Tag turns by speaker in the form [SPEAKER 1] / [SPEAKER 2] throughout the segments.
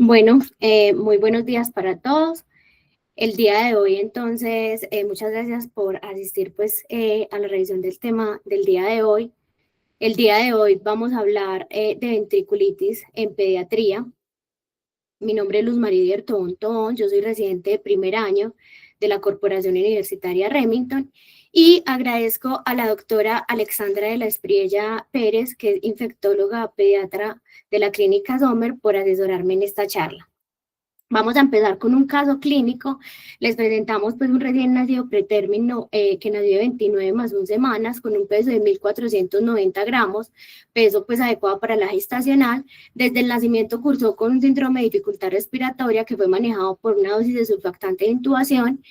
[SPEAKER 1] Bueno, muy buenos días para todos. El día de hoy, entonces, muchas gracias por asistir pues a la revisión del tema del día de hoy. El día de hoy vamos a hablar de ventriculitis en pediatría. Mi nombre es Luz María Tobón Tobón, yo soy residente de primer año de la Corporación Universitaria Remington y agradezco a la doctora Alexandra de la Espriella Pérez, que es infectóloga pediatra de la Clínica Sommer, por asesorarme en esta charla. Vamos a empezar con un caso clínico. Les presentamos pues un recién nacido pretérmino que nació de 29 más 1 semanas con un peso de 1.490 gramos, peso pues adecuado para la gestacional. Desde el nacimiento cursó con un síndrome de dificultad respiratoria que fue manejado por una dosis de surfactante de intubación.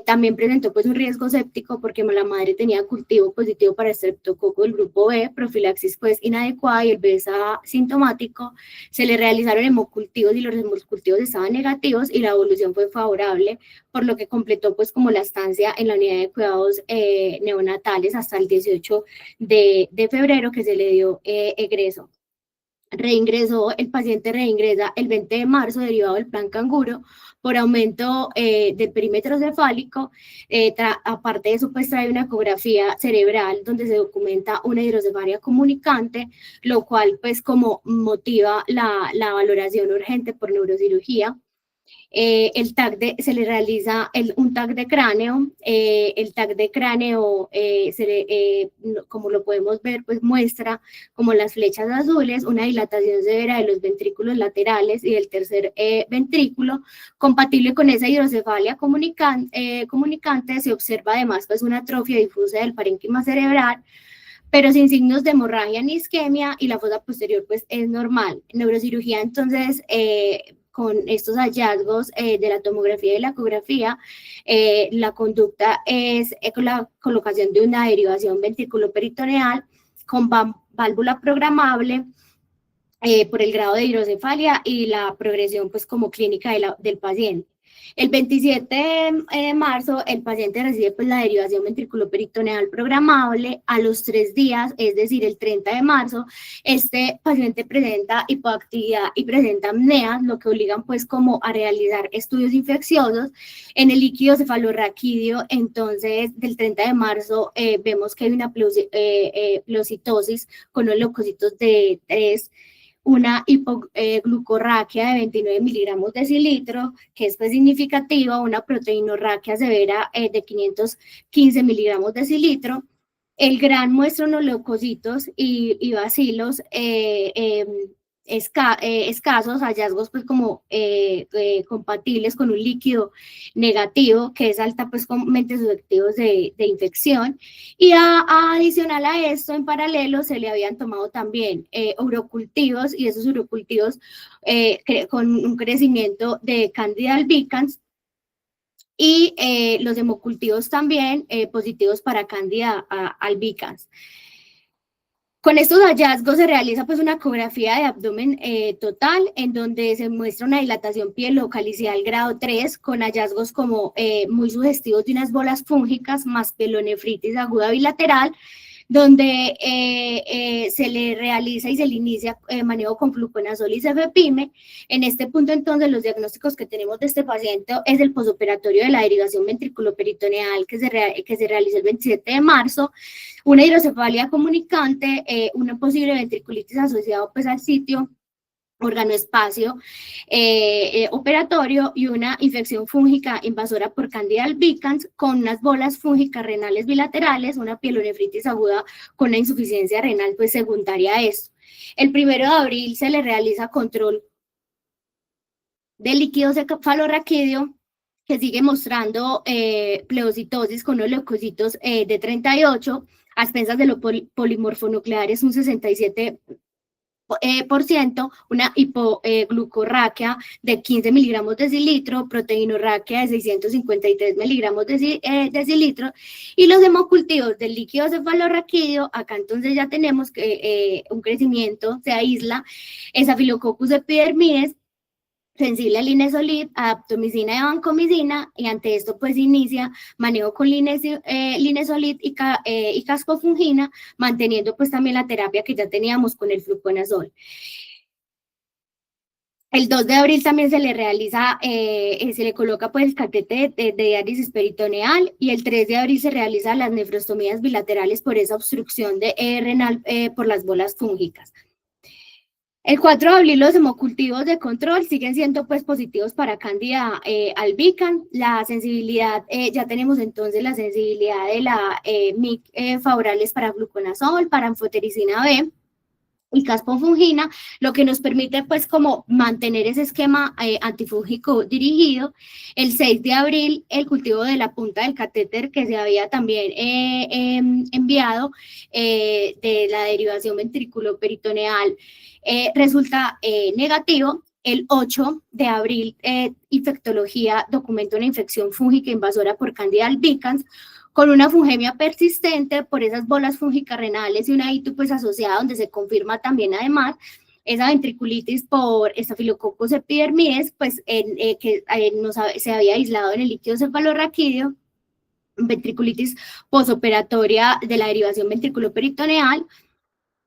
[SPEAKER 1] También presentó pues un riesgo séptico porque la madre tenía cultivo positivo para estreptococo del grupo B, profilaxis pues inadecuada y el bebé estaba sintomático. Se le realizaron hemocultivos y los hemocultivos estaban negativos y la evolución fue favorable, por lo que completó pues como la estancia en la unidad de cuidados neonatales hasta el 18 de febrero, que se le dio egreso. El paciente reingresa el 20 de marzo derivado del plan canguro por aumento del perímetro cefálico. Aparte de eso, pues trae una ecografía cerebral donde se documenta una hidrocefalia comunicante, lo cual pues como motiva la valoración urgente por neurocirugía. Se le realiza un TAC de cráneo. El TAC de cráneo, como lo podemos ver, pues muestra como las flechas azules, una dilatación severa de los ventrículos laterales y del tercer ventrículo. Compatible con esa hidrocefalia comunicante, se observa además pues una atrofia difusa del parénquima cerebral, pero sin signos de hemorragia ni isquemia, y la fosa posterior pues es normal. Neurocirugía, entonces, con estos hallazgos de la tomografía y la ecografía, la conducta es con la colocación de una derivación ventriculoperitoneal con válvula programable por el grado de hidrocefalia y la progresión pues como clínica del paciente. El 27 de marzo, el paciente recibe pues la derivación ventriculoperitoneal programable. A los 3 días, es decir, el 30 de marzo, este paciente presenta hipoactividad y presenta apnea, lo que obligan pues como a realizar estudios infecciosos. En el líquido cefalorraquídeo, entonces, del 30 de marzo, vemos que hay una pleocitosis con los leucocitos de 3, una hipoglucorraquia de 29 miligramos decilitro, que es pues significativa, una proteinorraquia severa de 515 miligramos decilitro. El gran muestra unos leucocitos y bacilos escasos, hallazgos pues como compatibles con un líquido negativo, que es altamente susceptibles de infección. Y adicional a esto, en paralelo, se le habían tomado también urocultivos, y esos urocultivos con un crecimiento de Candida albicans, y los hemocultivos también positivos para Candida albicans. Con estos hallazgos se realiza pues una ecografía de abdomen total, en donde se muestra una dilatación pielocalicial grado 3, con hallazgos como muy sugestivos de unas bolas fúngicas más pielonefritis aguda bilateral, donde se le realiza y se le inicia manejo con fluconazol y cefepime. En este punto, entonces, los diagnósticos que tenemos de este paciente es el posoperatorio de la derivación ventriculoperitoneal que se realizó el 27 de marzo, una hidrocefalia comunicante, una posible ventriculitis asociada pues al sitio organoespacio operatorio, y una infección fúngica invasora por Candida albicans con unas bolas fúngicas renales bilaterales, una pielonefritis aguda con una insuficiencia renal pues secundaria a esto. El 1 de abril se le realiza control del líquido cefalorraquídeo, que sigue mostrando pleocitosis con los leucocitos de 38, a expensas de los polimorfonucleares un 67%, una hipoglucorraquia de 15 miligramos decilitro, proteinorraquia de 653 miligramos decilitro, y los hemocultivos del líquido cefalorraquídeo. Acá entonces ya tenemos que un crecimiento, se aísla Staphylococcus epidermidis, sensible a linezolid, adaptomicina y vancomicina, y ante esto pues inicia manejo con linezolid y cascofungina, manteniendo pues también la terapia que ya teníamos con el fluconazol. El 2 de abril también se le realiza, se le coloca pues el catete de diálisis peritoneal, y el 3 de abril se realizan las nefrostomías bilaterales por esa obstrucción renal por las bolas fúngicas. El 4 de abril los hemocultivos de control siguen siendo pues positivos para Candida albicans. La sensibilidad, ya tenemos entonces la sensibilidad de la MIC favorables para gluconazol, para anfotericina B y caspofungina, lo que nos permite pues como mantener ese esquema antifúngico dirigido. El 6 de abril el cultivo de la punta del catéter que se había también enviado de la derivación ventriculoperitoneal resulta negativo. El 8 de abril, infectología documenta una infección fúngica invasora por Candida albicans, con una fungemia persistente por esas bolas fúngicas renales y una ITU pues asociada, donde se confirma también además esa ventriculitis por Staphylococcus epidermidis, pues que se había aislado en el líquido cefalorraquídeo, ventriculitis posoperatoria de la derivación ventriculoperitoneal.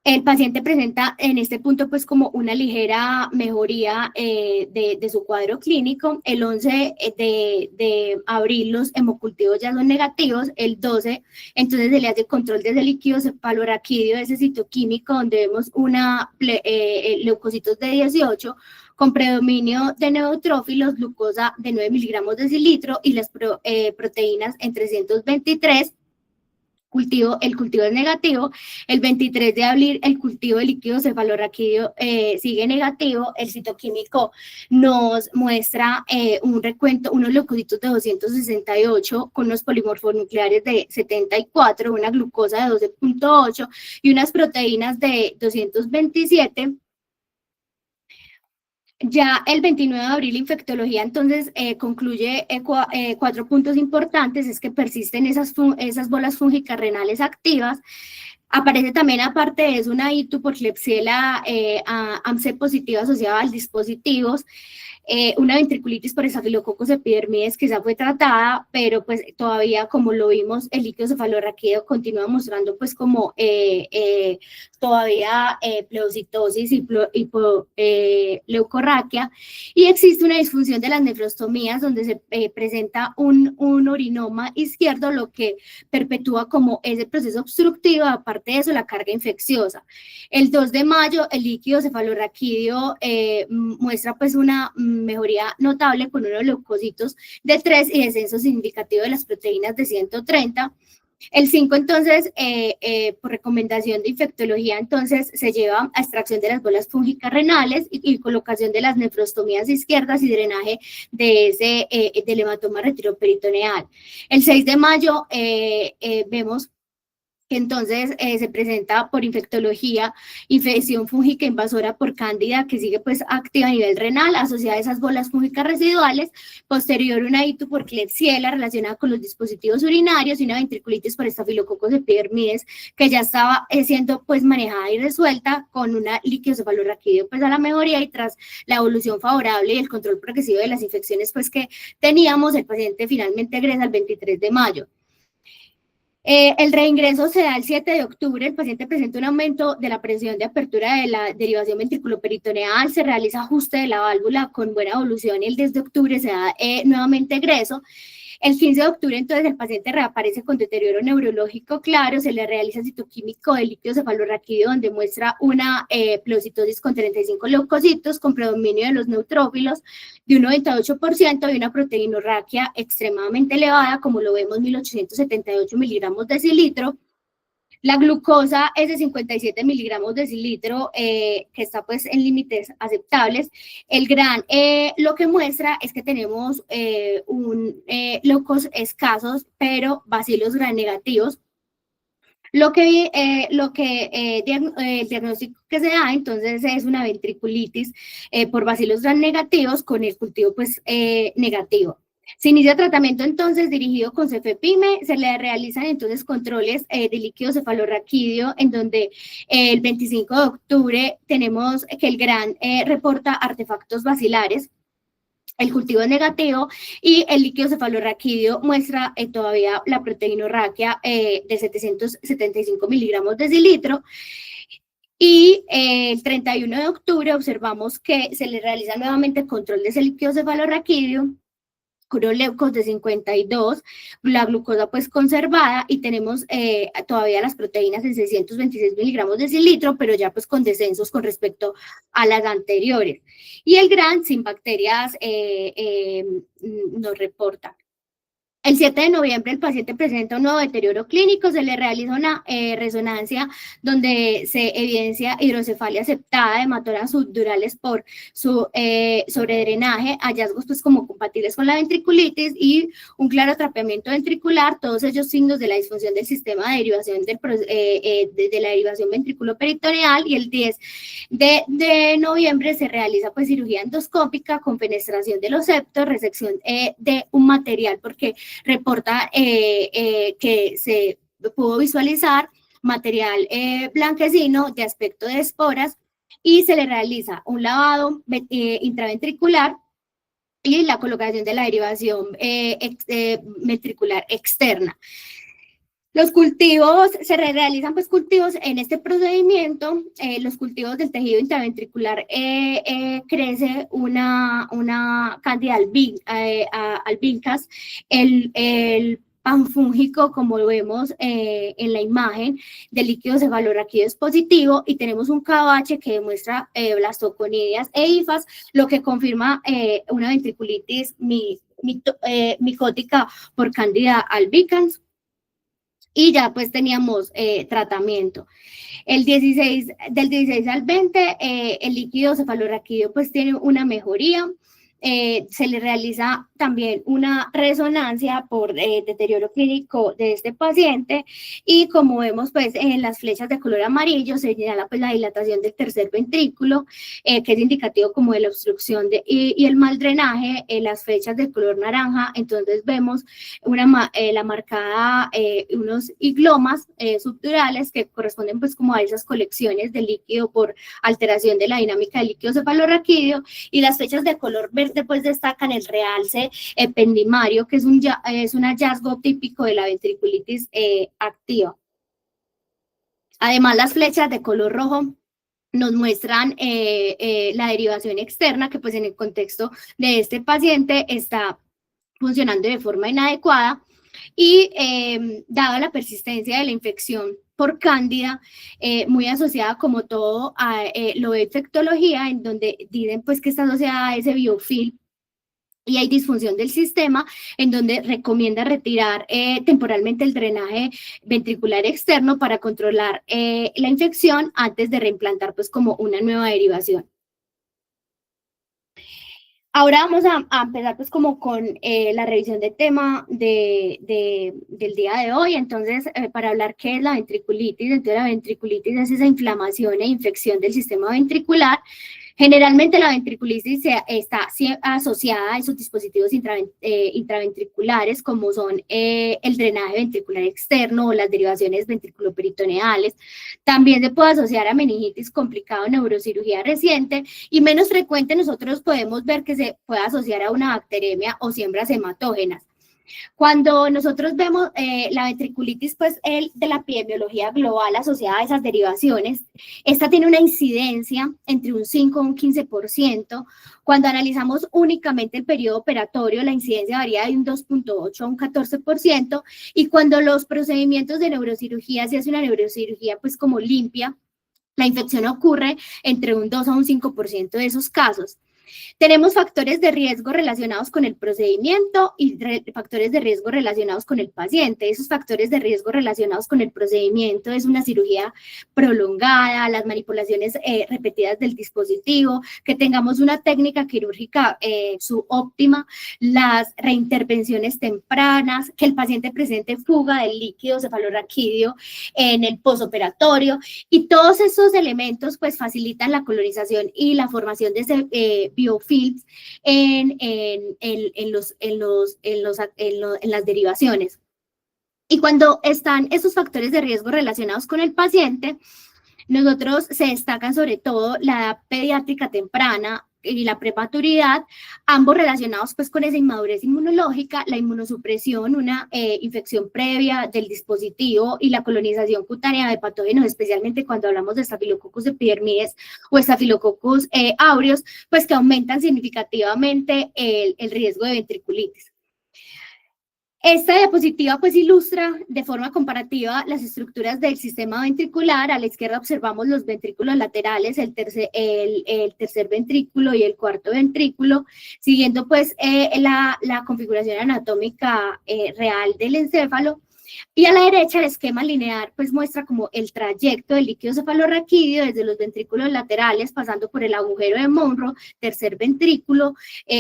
[SPEAKER 1] El paciente presenta en este punto pues como una ligera mejoría de su cuadro clínico. El 11 de abril los hemocultivos ya son negativos. El 12 entonces se le hace control desde el líquido cefalorraquídeo, ese citoquímico, donde vemos una leucocitos de 18 con predominio de neutrófilos, glucosa de 9 miligramos de decilitro y las proteínas en 323. El cultivo es negativo. El 23 de abril el cultivo de líquido cefalorraquídeo sigue negativo. El citoquímico nos muestra un recuento, unos leucocitos de 268 con unos polimorfonucleares de 74, una glucosa de 12.8 y unas proteínas de 227. Ya el 29 de abril, infectología entonces concluye 4 puntos importantes: es que persisten esas bolas fúngicas renales activas. Aparece también, aparte de eso, una ITU por Klebsiella AMC positiva asociada al dispositivos, una ventriculitis por Staphylococcus epidermidis que ya fue tratada, pero pues todavía, como lo vimos, el líquido cefalorraquídeo continúa mostrando pues como todavía pleocitosis y leucorraquia, y existe una disfunción de las nefrostomías donde se presenta un urinoma izquierdo, lo que perpetúa como ese proceso obstructivo. Aparte de eso, la carga infecciosa. El 2 de mayo el líquido cefalorraquídeo muestra pues una mejoría notable con unos leucocitos de 3 y descenso significativo de las proteínas de 130. El 5 entonces, por recomendación de infectología, entonces se lleva a extracción de las bolas fúngicas renales y colocación de las nefrostomías izquierdas y drenaje del hematoma retroperitoneal. El 6 de mayo vemos que entonces se presenta por infectología infección fúngica invasora por cándida, que sigue pues activa a nivel renal, asociada a esas bolas fúngicas residuales. Posterior, una ITU por Klebsiella relacionada con los dispositivos urinarios y una ventriculitis por Staphylococcus epidermidis, que ya estaba siendo pues manejada y resuelta con una líquido cefalorraquídeo pues a la mejoría, y tras la evolución favorable y el control progresivo de las infecciones pues que teníamos, el paciente finalmente egresa el 23 de mayo. El reingreso se da el 7 de octubre, el paciente presenta un aumento de la presión de apertura de la derivación ventriculoperitoneal, se realiza ajuste de la válvula con buena evolución y el 10 de octubre se da nuevamente egreso. El 15 de octubre, entonces, el paciente reaparece con deterioro neurológico claro, se le realiza citoquímico del líquido cefalorraquídeo, donde muestra una pleocitosis con 35 leucocitos, con predominio de los neutrófilos de un 98% y una proteinorraquia extremadamente elevada, como lo vemos, 1878 miligramos de decilitro. La glucosa es de 57 miligramos de decilitro, que está pues en límites aceptables. El GRAN lo que muestra es que tenemos leucos escasos, pero bacilos gran negativos. El diagnóstico que se da entonces es una ventriculitis por bacilos gran negativos con el cultivo pues negativo. Se inicia tratamiento entonces dirigido con cefepime, se le realizan entonces controles de líquido cefalorraquídeo, en donde el 25 de octubre tenemos que el GRAN reporta artefactos bacilares, el cultivo es negativo y el líquido cefalorraquídeo muestra todavía la proteinorraquia de 775 miligramos de decilitro. Y el 31 de octubre observamos que se le realiza nuevamente control de ese líquido cefalorraquídeo, curoleucos de 52, la glucosa pues conservada, y tenemos todavía las proteínas en 626 miligramos de cilitro, pero ya pues con descensos con respecto a las anteriores. Y el GRAN sin bacterias nos reporta. El 7 de noviembre el paciente presenta un nuevo deterioro clínico, se le realiza una resonancia donde se evidencia hidrocefalia septada, hematoras subdurales por su sobredrenaje, hallazgos pues como compatibles con la ventriculitis y un claro atrapiamiento ventricular, todos ellos signos de la disfunción del sistema de derivación de la derivación ventriculoperitoneal. Y el 10 de noviembre se realiza pues cirugía endoscópica con fenestración de los septos, resección de un material, porque reporta que se pudo visualizar material blanquecino de aspecto de esporas, y se le realiza un lavado intraventricular y la colocación de la derivación ventricular externa. Los cultivos, se realizan pues cultivos en este procedimiento, los cultivos del tejido intraventricular crece una candida albicans, el panfúngico, como lo vemos en la imagen, del líquido cefalorraquídeo es positivo, y tenemos un KOH que demuestra blastoconidias e hifas, lo que confirma una ventriculitis micótica por candida albicans. Y ya pues teníamos tratamiento. Del 16 al 20, el líquido cefalorraquídeo pues tiene una mejoría. Se le realiza también una resonancia por deterioro clínico de este paciente, y como vemos pues en las flechas de color amarillo se señala pues la dilatación del tercer ventrículo, que es indicativo como de la obstrucción y el mal drenaje. Las flechas de color naranja, entonces vemos la marcada unos higlomas subdurales que corresponden pues como a esas colecciones de líquido por alteración de la dinámica del líquido cefalorraquídeo, y las flechas de color verde pues destacan el realce ependimario, que es un hallazgo típico de la ventriculitis activa. Además, las flechas de color rojo nos muestran la derivación externa, que pues en el contexto de este paciente está funcionando de forma inadecuada, y dada la persistencia de la infección por cándida, muy asociada como todo a lo de infectología, en donde dicen pues que está asociada a ese biofilm, y hay disfunción del sistema, en donde recomienda retirar temporalmente el drenaje ventricular externo para controlar la infección antes de reimplantar pues como una nueva derivación. Ahora vamos a empezar pues como con la revisión del tema del día de hoy. Entonces, para hablar qué es la ventriculitis, entonces la ventriculitis es esa inflamación e infección del sistema ventricular. Generalmente la ventriculitis está asociada a esos dispositivos intraventriculares, como son el drenaje ventricular externo o las derivaciones ventriculoperitoneales. También se puede asociar a meningitis complicada o neurocirugía reciente, y menos frecuente nosotros podemos ver que se puede asociar a una bacteremia o siembras hematógenas. Cuando nosotros vemos la ventriculitis pues de la epidemiología global asociada a esas derivaciones, esta tiene una incidencia entre un 5 y un 15%. Cuando analizamos únicamente el periodo operatorio, la incidencia varía de un 2.8 a un 14%, y cuando los procedimientos de neurocirugía, se hace una neurocirugía pues como limpia, la infección ocurre entre un 2 a un 5% de esos casos. Tenemos factores de riesgo relacionados con el procedimiento y factores de riesgo relacionados con el paciente. Esos factores de riesgo relacionados con el procedimiento es una cirugía prolongada, las manipulaciones repetidas del dispositivo, que tengamos una técnica quirúrgica subóptima, las reintervenciones tempranas, que el paciente presente fuga del líquido cefalorraquídeo en el posoperatorio, y todos esos elementos pues facilitan la colonización y la formación de ese biofilms en las derivaciones. Y cuando están esos factores de riesgo relacionados con el paciente, nosotros se destacan sobre todo la edad pediátrica temprana, y la prematuridad, ambos relacionados pues con esa inmadurez inmunológica, la inmunosupresión, una infección previa del dispositivo y la colonización cutánea de patógenos, especialmente cuando hablamos de Staphylococcus epidermidis o Staphylococcus aureus, pues que aumentan significativamente el riesgo de ventriculitis. Esta diapositiva pues ilustra de forma comparativa las estructuras del sistema ventricular. A la izquierda observamos los ventrículos laterales, el tercer ventrículo y el cuarto ventrículo, siguiendo pues la configuración anatómica real del encéfalo. Y a la derecha el esquema lineal pues muestra como el trayecto del líquido cefalorraquídeo desde los ventrículos laterales, pasando por el agujero de Monro, tercer ventrículo,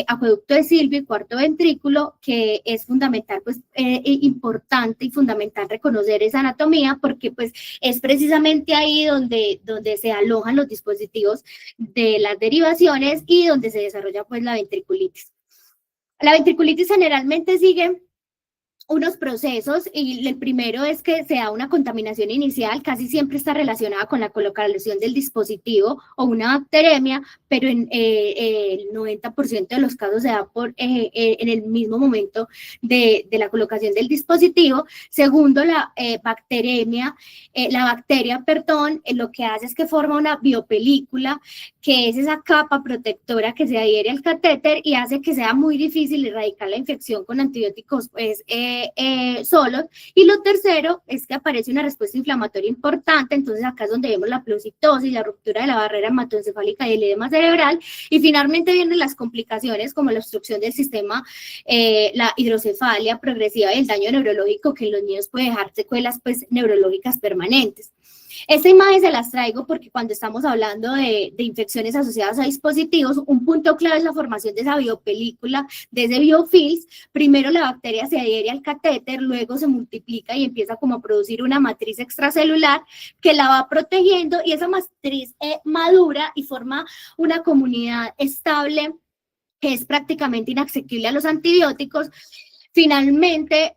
[SPEAKER 1] acueducto de Silvio y cuarto ventrículo, que es fundamental, pues importante y fundamental reconocer esa anatomía, porque pues es precisamente ahí donde se alojan los dispositivos de las derivaciones y donde se desarrolla pues la ventriculitis. La ventriculitis generalmente sigue unos procesos, y el primero es que se da una contaminación inicial, casi siempre está relacionada con la colocación del dispositivo o una bacteremia, pero en el 90% de los casos se da en el mismo momento de la colocación del dispositivo. Segundo, la bacteria, lo que hace es que forma una biopelícula, que es esa capa protectora que se adhiere al catéter y hace que sea muy difícil erradicar la infección con antibióticos pues, solos. Y lo tercero es que aparece una respuesta inflamatoria importante, entonces acá es donde vemos la pleurocitosis, la ruptura de la barrera hematoencefálica y el edema cerebral, y finalmente vienen las complicaciones como la obstrucción del sistema, la hidrocefalia progresiva y el daño neurológico, que en los niños puede dejar secuelas pues, neurológicas permanentes. Esta imagen se las traigo porque cuando estamos hablando de infecciones asociadas a dispositivos, un punto clave es la formación de esa biopelícula, de ese biofilm. Primero la bacteria se adhiere al catéter, luego se multiplica y empieza como a producir una matriz extracelular que la va protegiendo, y esa matriz madura y forma una comunidad estable que es prácticamente inaccesible a los antibióticos. Finalmente,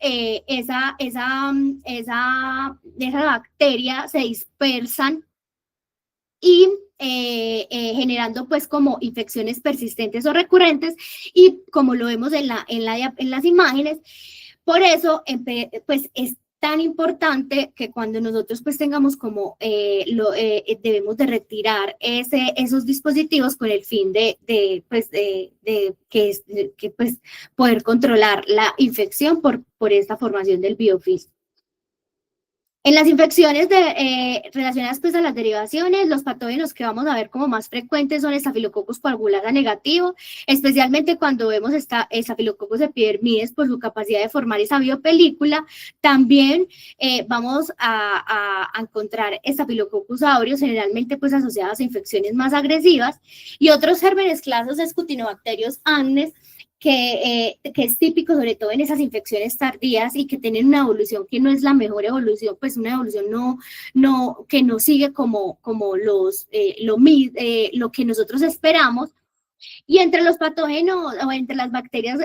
[SPEAKER 1] esa bacteria se dispersan y generando pues como infecciones persistentes o recurrentes, y como lo vemos en las imágenes. Por eso pues es tan importante que cuando nosotros pues tengamos como debemos de retirar esos dispositivos con el fin de poder controlar la infección por esta formación del biofilm. En las infecciones relacionadas pues a las derivaciones, los patógenos que vamos a ver como más frecuentes son Staphylococcus coagulata negativo, especialmente cuando vemos Staphylococcus epidermidis por su capacidad de formar esa biopelícula. También vamos a encontrar Staphylococcus aureus, generalmente pues asociados a infecciones más agresivas, y otros gérmenes clases de Scutinobacterius annes, que es típico sobre todo en esas infecciones tardías y que tienen una evolución que no es la mejor evolución, pues una evolución que no sigue como lo que nosotros esperamos. Y entre los patógenos o entre las bacterias,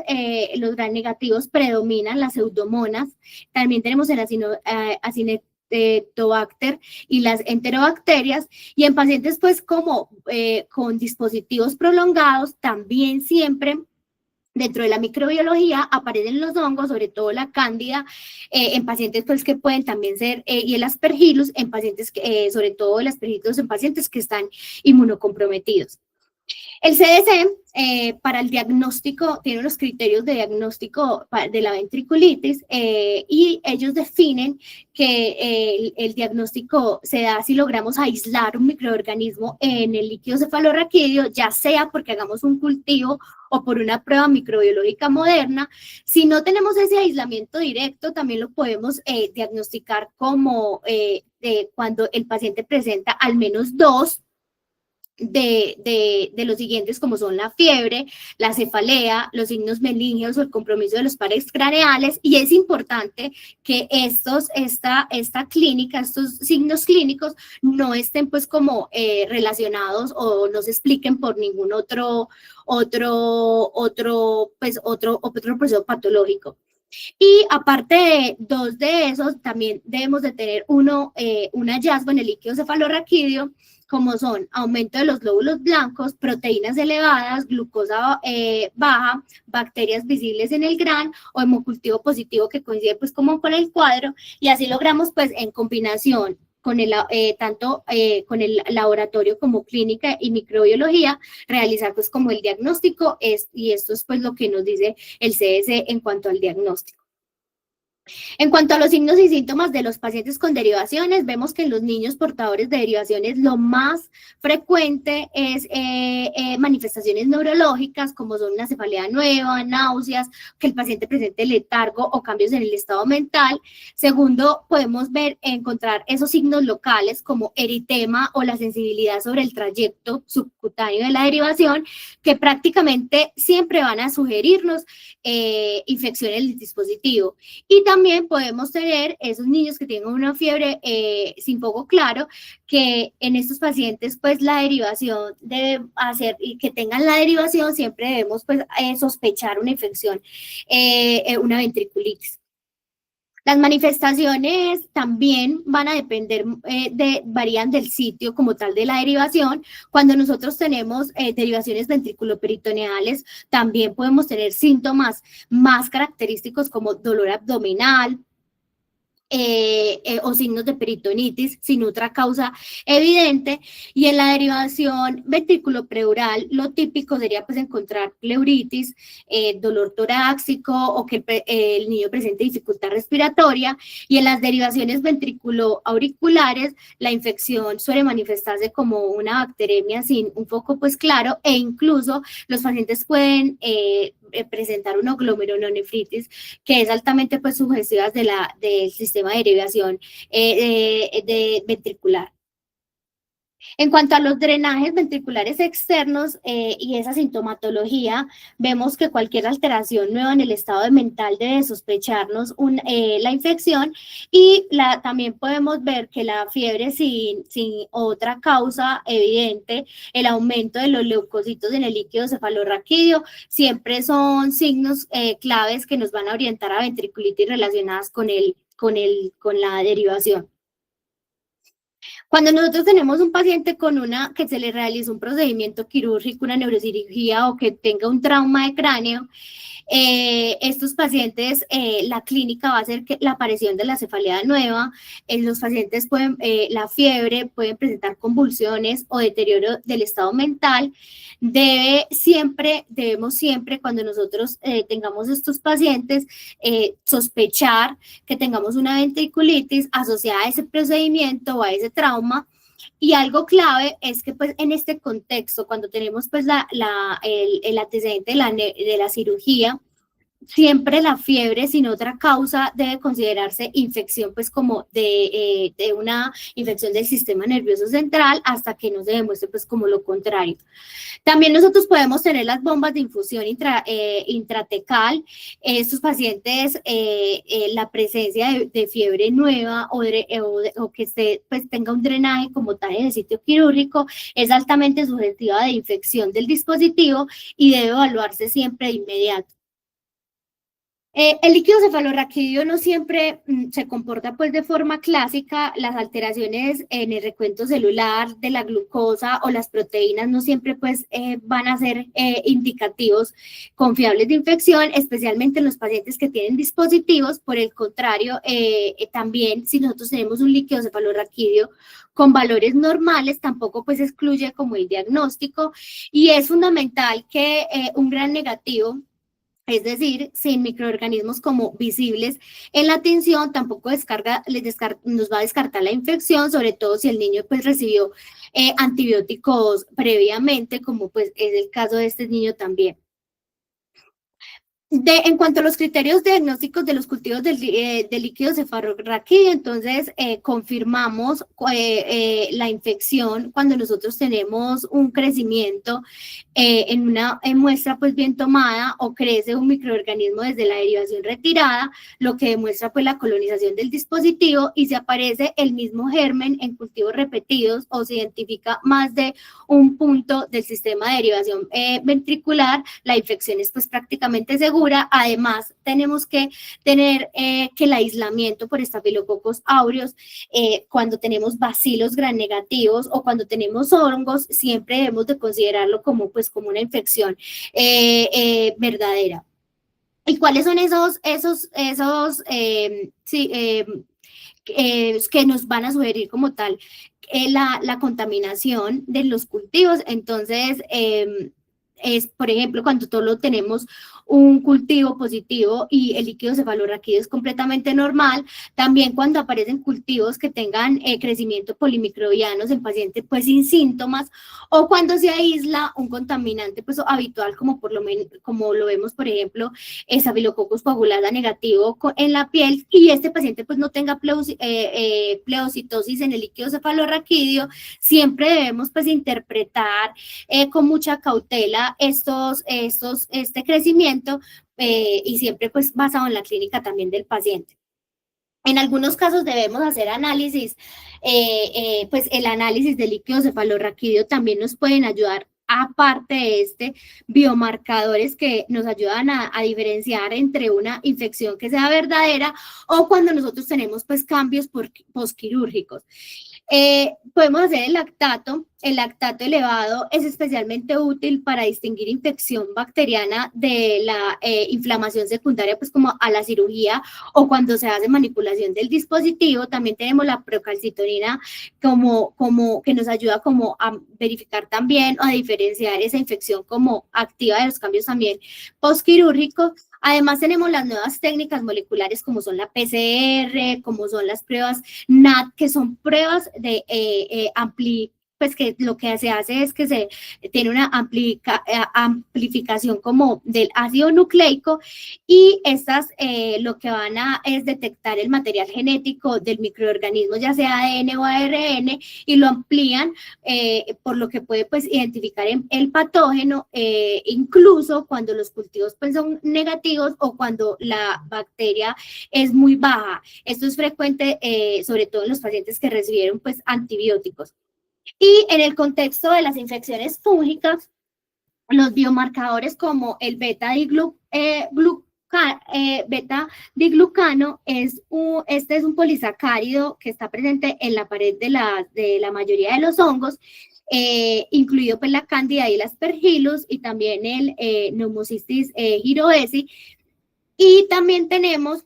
[SPEAKER 1] los gram negativos predominan las pseudomonas. También tenemos el Acinetobacter y las enterobacterias, y en pacientes pues como con dispositivos prolongados también siempre dentro de la microbiología aparecen los hongos, sobre todo la cándida, en pacientes pues que pueden también ser, y el aspergillus en pacientes, sobre todo el aspergillus en pacientes que están inmunocomprometidos. El CDC para el diagnóstico tiene unos criterios de diagnóstico de la ventriculitis, y ellos definen que el diagnóstico se da si logramos aislar un microorganismo en el líquido cefalorraquídeo, ya sea porque hagamos un cultivo o por una prueba microbiológica moderna. Si no tenemos ese aislamiento directo, también lo podemos diagnosticar como cuando el paciente presenta al menos dos de los siguientes, como son la fiebre, la cefalea, los signos meningeos o el compromiso de los pares craneales. Y es importante que esta clínica, estos signos clínicos no estén pues como relacionados o no se expliquen por ningún otro proceso patológico. Y aparte de dos de esos, también debemos de tener un hallazgo en el líquido cefalorraquídeo, como son aumento de los glóbulos blancos, proteínas elevadas, glucosa baja, bacterias visibles en el gran o hemocultivo positivo que coincide pues como con el cuadro, y así logramos pues en combinación con tanto con el laboratorio como clínica y microbiología, realizar pues como el diagnóstico, y esto es pues lo que nos dice el CDC en cuanto al diagnóstico. En cuanto a los signos y síntomas de los pacientes con derivaciones, vemos que en los niños portadores de derivaciones lo más frecuente es manifestaciones neurológicas, como son una cefalea nueva, náuseas, que el paciente presente letargo o cambios en el estado mental. Segundo, podemos encontrar esos signos locales como eritema o la sensibilidad sobre el trayecto subcutáneo de la derivación, que prácticamente siempre van a sugerirnos infección en el dispositivo. Y también podemos tener esos niños que tienen una fiebre sin foco claro, que en estos pacientes pues la derivación debe hacer, y que tengan la derivación siempre debemos pues sospechar una infección, una ventriculitis. Las manifestaciones también van a depender, varían del sitio como tal de la derivación. Cuando nosotros tenemos derivaciones ventriculoperitoneales, también podemos tener síntomas más característicos como dolor abdominal, o signos de peritonitis sin otra causa evidente. Y en la derivación ventriculopleural lo típico sería pues encontrar pleuritis, dolor torácico, o que el niño presente dificultad respiratoria. Y en las derivaciones ventriculoauriculares la infección suele manifestarse como una bacteremia sin un foco pues claro, e incluso los pacientes pueden presentar una glomerulonefritis, que es altamente pues sugestiva del sistema de derivación ventricular. En cuanto a los drenajes ventriculares externos y esa sintomatología, vemos que cualquier alteración nueva en el estado mental debe sospecharnos la infección, y también podemos ver que la fiebre sin otra causa evidente, el aumento de los leucocitos en el líquido cefalorraquídeo, siempre son signos claves que nos van a orientar a ventriculitis relacionadas con la derivación. Cuando nosotros tenemos un paciente que se le realizó un procedimiento quirúrgico, una neurocirugía, o que tenga un trauma de cráneo, estos pacientes, la clínica va a ser la aparición de la cefalea nueva. Los pacientes la fiebre, pueden presentar convulsiones o deterioro del estado mental. Debemos siempre, cuando nosotros tengamos estos pacientes, sospechar que tengamos una ventriculitis asociada a ese procedimiento o a ese trauma. Y algo clave es que pues en este contexto, cuando tenemos pues el antecedente de la cirugía, siempre la fiebre sin otra causa debe considerarse infección, pues como de una infección del sistema nervioso central, hasta que no se demuestre pues como lo contrario. También nosotros podemos tener las bombas de infusión intratecal. Estos pacientes, la presencia de fiebre nueva o que pues tenga un drenaje como tal en el sitio quirúrgico, es altamente sugestiva de infección del dispositivo y debe evaluarse siempre de inmediato. El líquido cefalorraquídeo no siempre se comporta pues de forma clásica. Las alteraciones en el recuento celular de la glucosa o las proteínas no siempre pues van a ser indicativos confiables de infección, especialmente en los pacientes que tienen dispositivos. Por el contrario, también si nosotros tenemos un líquido cefalorraquídeo con valores normales, tampoco pues excluye como el diagnóstico, y es fundamental que un gran negativo, es decir, sin microorganismos como visibles en la tinción, tampoco nos va a descartar la infección, sobre todo si el niño pues recibió antibióticos previamente, como pues es el caso de este niño también. En cuanto a los criterios diagnósticos de los cultivos del líquido cefalorraquídeo, entonces confirmamos la infección cuando nosotros tenemos un crecimiento en una muestra pues bien tomada, o crece un microorganismo desde la derivación retirada, lo que demuestra pues la colonización del dispositivo, y si aparece el mismo germen en cultivos repetidos o se identifica más de un punto del sistema de derivación ventricular, la infección es pues prácticamente segura. temperatura. Además, tenemos que tener que el aislamiento por estafilococos aureus, cuando tenemos bacilos gram negativos o cuando tenemos hongos, siempre debemos de considerarlo como, pues, como una infección verdadera. ¿Y cuáles son que nos van a sugerir como tal la contaminación de los cultivos? Entonces, es, por ejemplo, cuando solo tenemos un cultivo positivo y el líquido cefalorraquídeo es completamente normal. También cuando aparecen cultivos que tengan crecimiento polimicrobianos en pacientes pues sin síntomas, o cuando se aísla un contaminante pues habitual, como por lo menos, como lo vemos, por ejemplo, Staphylococcus coagulata negativo en la piel, y este paciente pues no tenga pleocitosis en el líquido cefalorraquídeo. Siempre debemos pues interpretar con mucha cautela este crecimiento, y siempre pues basado en la clínica también del paciente. En algunos casos debemos hacer análisis, pues el análisis del líquido cefalorraquídeo también nos pueden ayudar, aparte de biomarcadores que nos ayudan a diferenciar entre una infección que sea verdadera o cuando nosotros tenemos pues cambios posquirúrgicos. Podemos hacer el lactato. El lactato elevado es especialmente útil para distinguir infección bacteriana de la inflamación secundaria, pues como a la cirugía o cuando se hace manipulación del dispositivo. También tenemos la procalcitonina como que nos ayuda como a verificar también o a diferenciar esa infección como activa de los cambios también postquirúrgicos. Además tenemos las nuevas técnicas moleculares como son la PCR, como son las pruebas NAT, que son pruebas de pues que lo que se hace es que se tiene una amplificación como del ácido nucleico, y estas lo que van a es detectar el material genético del microorganismo, ya sea ADN o ARN, y lo amplían, por lo que puede pues identificar el patógeno, incluso cuando los cultivos pues son negativos o cuando la bacteria es muy baja. Esto es frecuente, sobre todo en los pacientes que recibieron pues antibióticos. Y en el contexto de las infecciones fúngicas, los biomarcadores como el beta-diglucano este es un polisacárido que está presente en la pared de la mayoría de los hongos, incluido pues la Candida y el Aspergillus, y también el Pneumocystis gyroesi. Y también tenemos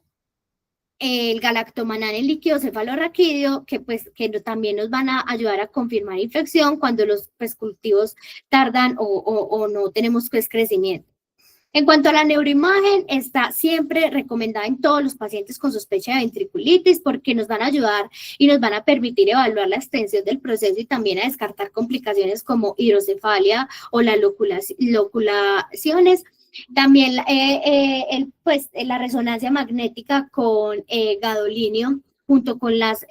[SPEAKER 1] el galactomannan en líquido cefalorraquídeo, que pues también nos van a ayudar a confirmar infección cuando los pues, cultivos tardan o no tenemos pues crecimiento. En cuanto a la neuroimagen, está siempre recomendada en todos los pacientes con sospecha de ventriculitis, porque nos van a ayudar y nos van a permitir evaluar la extensión del proceso y también a descartar complicaciones como hidrocefalia o las loculaciones. También la resonancia magnética con gadolinio junto con las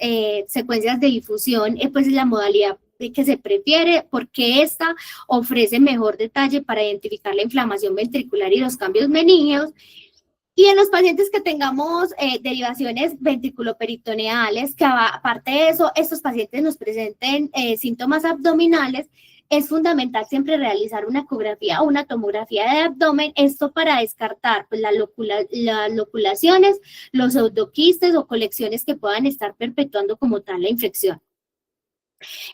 [SPEAKER 1] secuencias de difusión, pues es la modalidad que se prefiere, porque esta ofrece mejor detalle para identificar la inflamación ventricular y los cambios meningeos. Y en los pacientes que tengamos derivaciones ventriculoperitoneales, que aparte de eso, estos pacientes nos presenten síntomas abdominales, es fundamental siempre realizar una ecografía o una tomografía de abdomen, esto para descartar pues, las loculaciones, los pseudoquistes o colecciones que puedan estar perpetuando como tal la infección.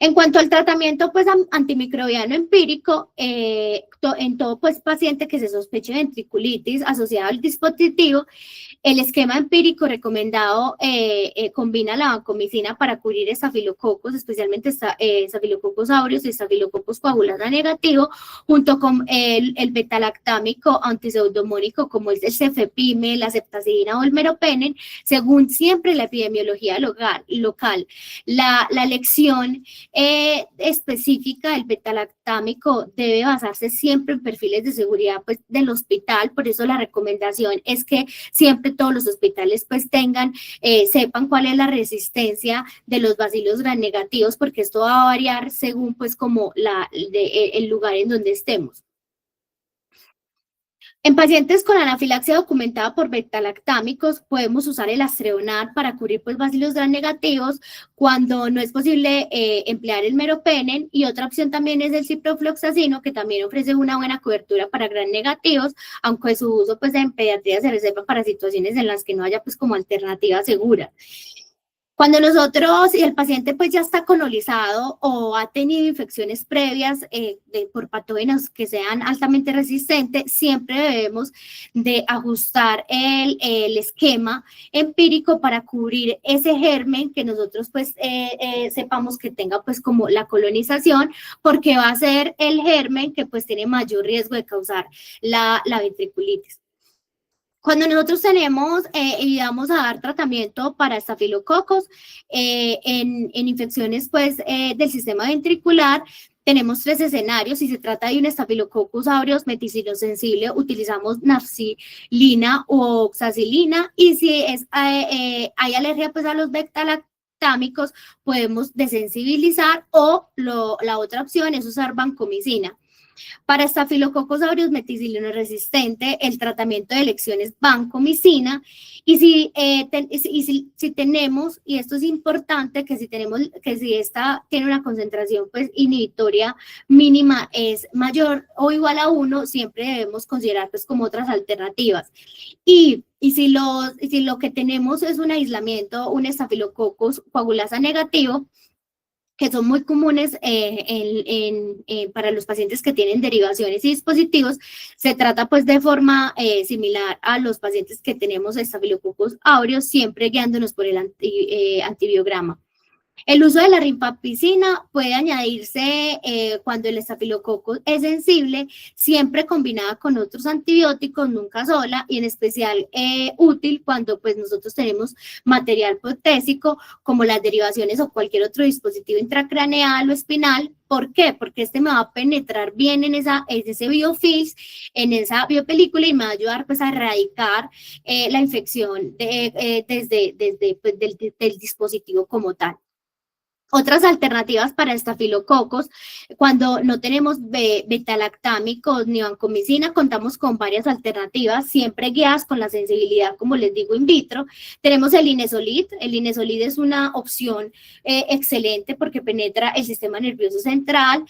[SPEAKER 1] En cuanto al tratamiento pues, antimicrobiano empírico, en todo pues, paciente que se sospeche de ventriculitis asociada al dispositivo, el esquema empírico recomendado combina la vancomicina para cubrir estafilococos, especialmente estafilococos aureus y estafilococos coagulata negativo, junto con el betalactámico antipseudomónico como es el cefepime, la ceftazidina o el meropenem, según siempre la epidemiología local. La elección específica del betalactámico debe basarse siempre en perfiles de seguridad pues, del hospital. Por eso la recomendación es que siempre todos los hospitales pues sepan cuál es la resistencia de los bacilos gram negativos, porque esto va a variar según pues como el lugar en donde estemos. En pacientes con anafilaxia documentada por beta-lactámicos, podemos usar el Astreonat para cubrir pues, bacilos gram negativos cuando no es posible emplear el meropenem, y otra opción también es el ciprofloxacino, que también ofrece una buena cobertura para gram negativos, aunque su uso pues, en pediatría se reserva para situaciones en las que no haya pues, como alternativa segura. Cuando nosotros, y el paciente pues ya está colonizado o ha tenido infecciones previas por patógenos que sean altamente resistentes, siempre debemos de ajustar el esquema empírico para cubrir ese germen que nosotros pues sepamos que tenga pues como la colonización, porque va a ser el germen que pues tiene mayor riesgo de causar la ventriculitis. Cuando nosotros tenemos y vamos a dar tratamiento para estafilococos en infecciones pues, del sistema ventricular, tenemos 3 escenarios. Si se trata de un Staphylococcus aureus meticilinosensible, utilizamos nafcilina o oxacilina, y si hay alergia pues, a los beta-lactámicos, podemos desensibilizar, o la otra opción es usar vancomicina. Para Staphylococcus aureus meticilino resistente, el tratamiento de elección es vancomicina, y si tenemos, y esto es importante, que si esta tiene una concentración pues inhibitoria mínima es mayor o igual a 1, siempre debemos considerar pues como otras alternativas. Y si lo que tenemos es un aislamiento, un Staphylococcus coagulasa negativo, que son muy comunes para los pacientes que tienen derivaciones y dispositivos, se trata pues de forma similar a los pacientes que tenemos Staphylococcus aureus, siempre guiándonos por el antibiograma. El uso de la rifampicina puede añadirse cuando el estafilococo es sensible, siempre combinada con otros antibióticos, nunca sola, y en especial útil cuando pues nosotros tenemos material protésico como las derivaciones o cualquier otro dispositivo intracraneal o espinal. ¿Por qué? Porque este me va a penetrar bien en ese biofilm, en esa biopelícula, y me va a ayudar pues a erradicar la infección desde pues, del dispositivo como tal. Otras alternativas para estafilococos, cuando no tenemos beta-lactámicos ni vancomicina, contamos con varias alternativas, siempre guiadas con la sensibilidad, como les digo, in vitro. Tenemos el Linezolid. El Linezolid es una opción excelente porque penetra el sistema nervioso central.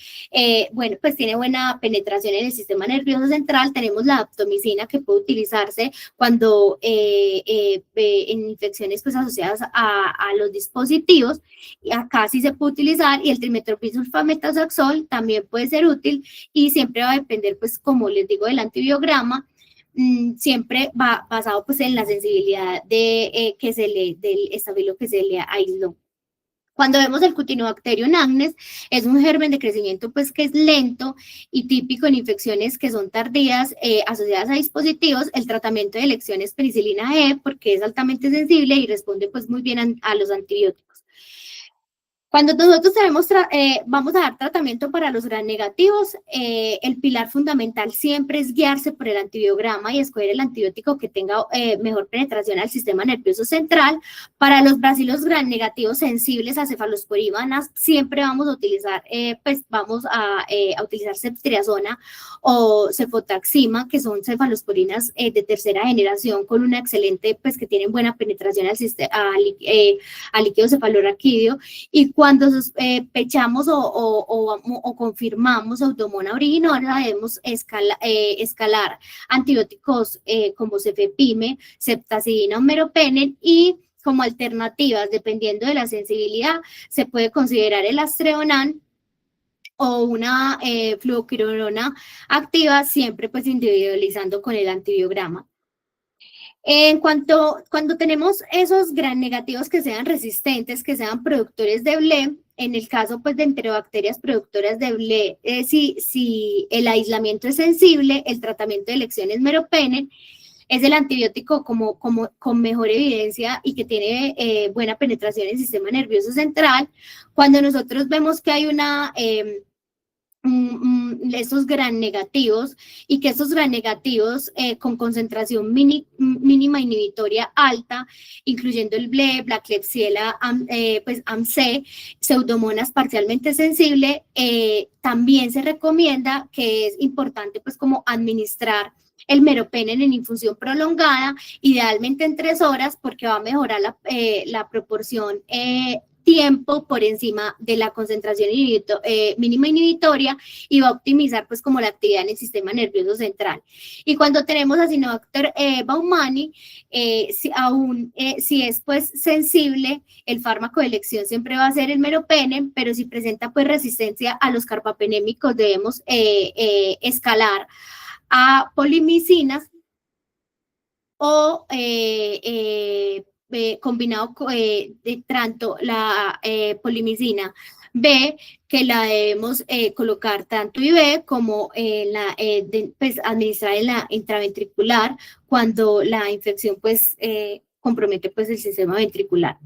[SPEAKER 1] Bueno, pues tiene buena penetración en el sistema nervioso central. Tenemos la daptomicina, que puede utilizarse cuando en infecciones pues, asociadas a los dispositivos. Y acá sí se puede utilizar, y el trimetopisulfametazoxol también puede ser útil, y siempre va a depender, pues, como les digo, del antibiograma, siempre va basado pues en la sensibilidad del estabilo que se le aisló. Cuando vemos el Cutinobacterium agnes, es un germen de crecimiento pues que es lento y típico en infecciones que son tardías asociadas a dispositivos. El tratamiento de elección es penicilina G, porque es altamente sensible y responde pues muy bien a los antibióticos. Cuando nosotros vamos a dar tratamiento para los gram negativos, el pilar fundamental siempre es guiarse por el antibiograma y escoger el antibiótico que tenga mejor penetración al sistema nervioso central. Para los bacilos gram negativos sensibles a cefalosporinas, siempre vamos a utilizar, utilizar ceftriaxona o cefotaxima, que son cefalosporinas de tercera generación con una excelente, pues que tienen buena penetración al líquido cefalorraquídeo. Y cuando sospechamos o confirmamos Pseudomonas aeruginosa, debemos escalar antibióticos como cefepime, ceftazidima o meropenem, y como alternativas, dependiendo de la sensibilidad, se puede considerar el Astreonat o una fluoquinolona activa, siempre pues individualizando con el antibiograma. Cuando tenemos esos gram negativos que sean resistentes, que sean productores de BLE, en el caso pues de enterobacterias productoras de BLE, si el aislamiento es sensible, el tratamiento de elección es meropenem, es el antibiótico con mejor evidencia y que tiene buena penetración en el sistema nervioso central. Cuando nosotros vemos que hay esos gram negativos, y que esos gram negativos con concentración mínima inhibitoria alta, incluyendo el BLE, la Klebsiella, pues AMC, Pseudomonas parcialmente sensible, también se recomienda, que es importante pues como administrar el meropenem en infusión prolongada, idealmente en 3 horas, porque va a mejorar la proporción tiempo por encima de la concentración mínima inhibitoria y va a optimizar pues como la actividad en el sistema nervioso central. Y cuando tenemos a Acinetobacter baumannii, si es pues sensible, el fármaco de elección siempre va a ser el meropenem, pero si presenta pues resistencia a los carbapenémicos debemos escalar a polimicinas o combinado tanto la polimicina B, que la debemos colocar tanto IV como pues, administrar en la intraventricular cuando la infección pues compromete pues el sistema ventricular.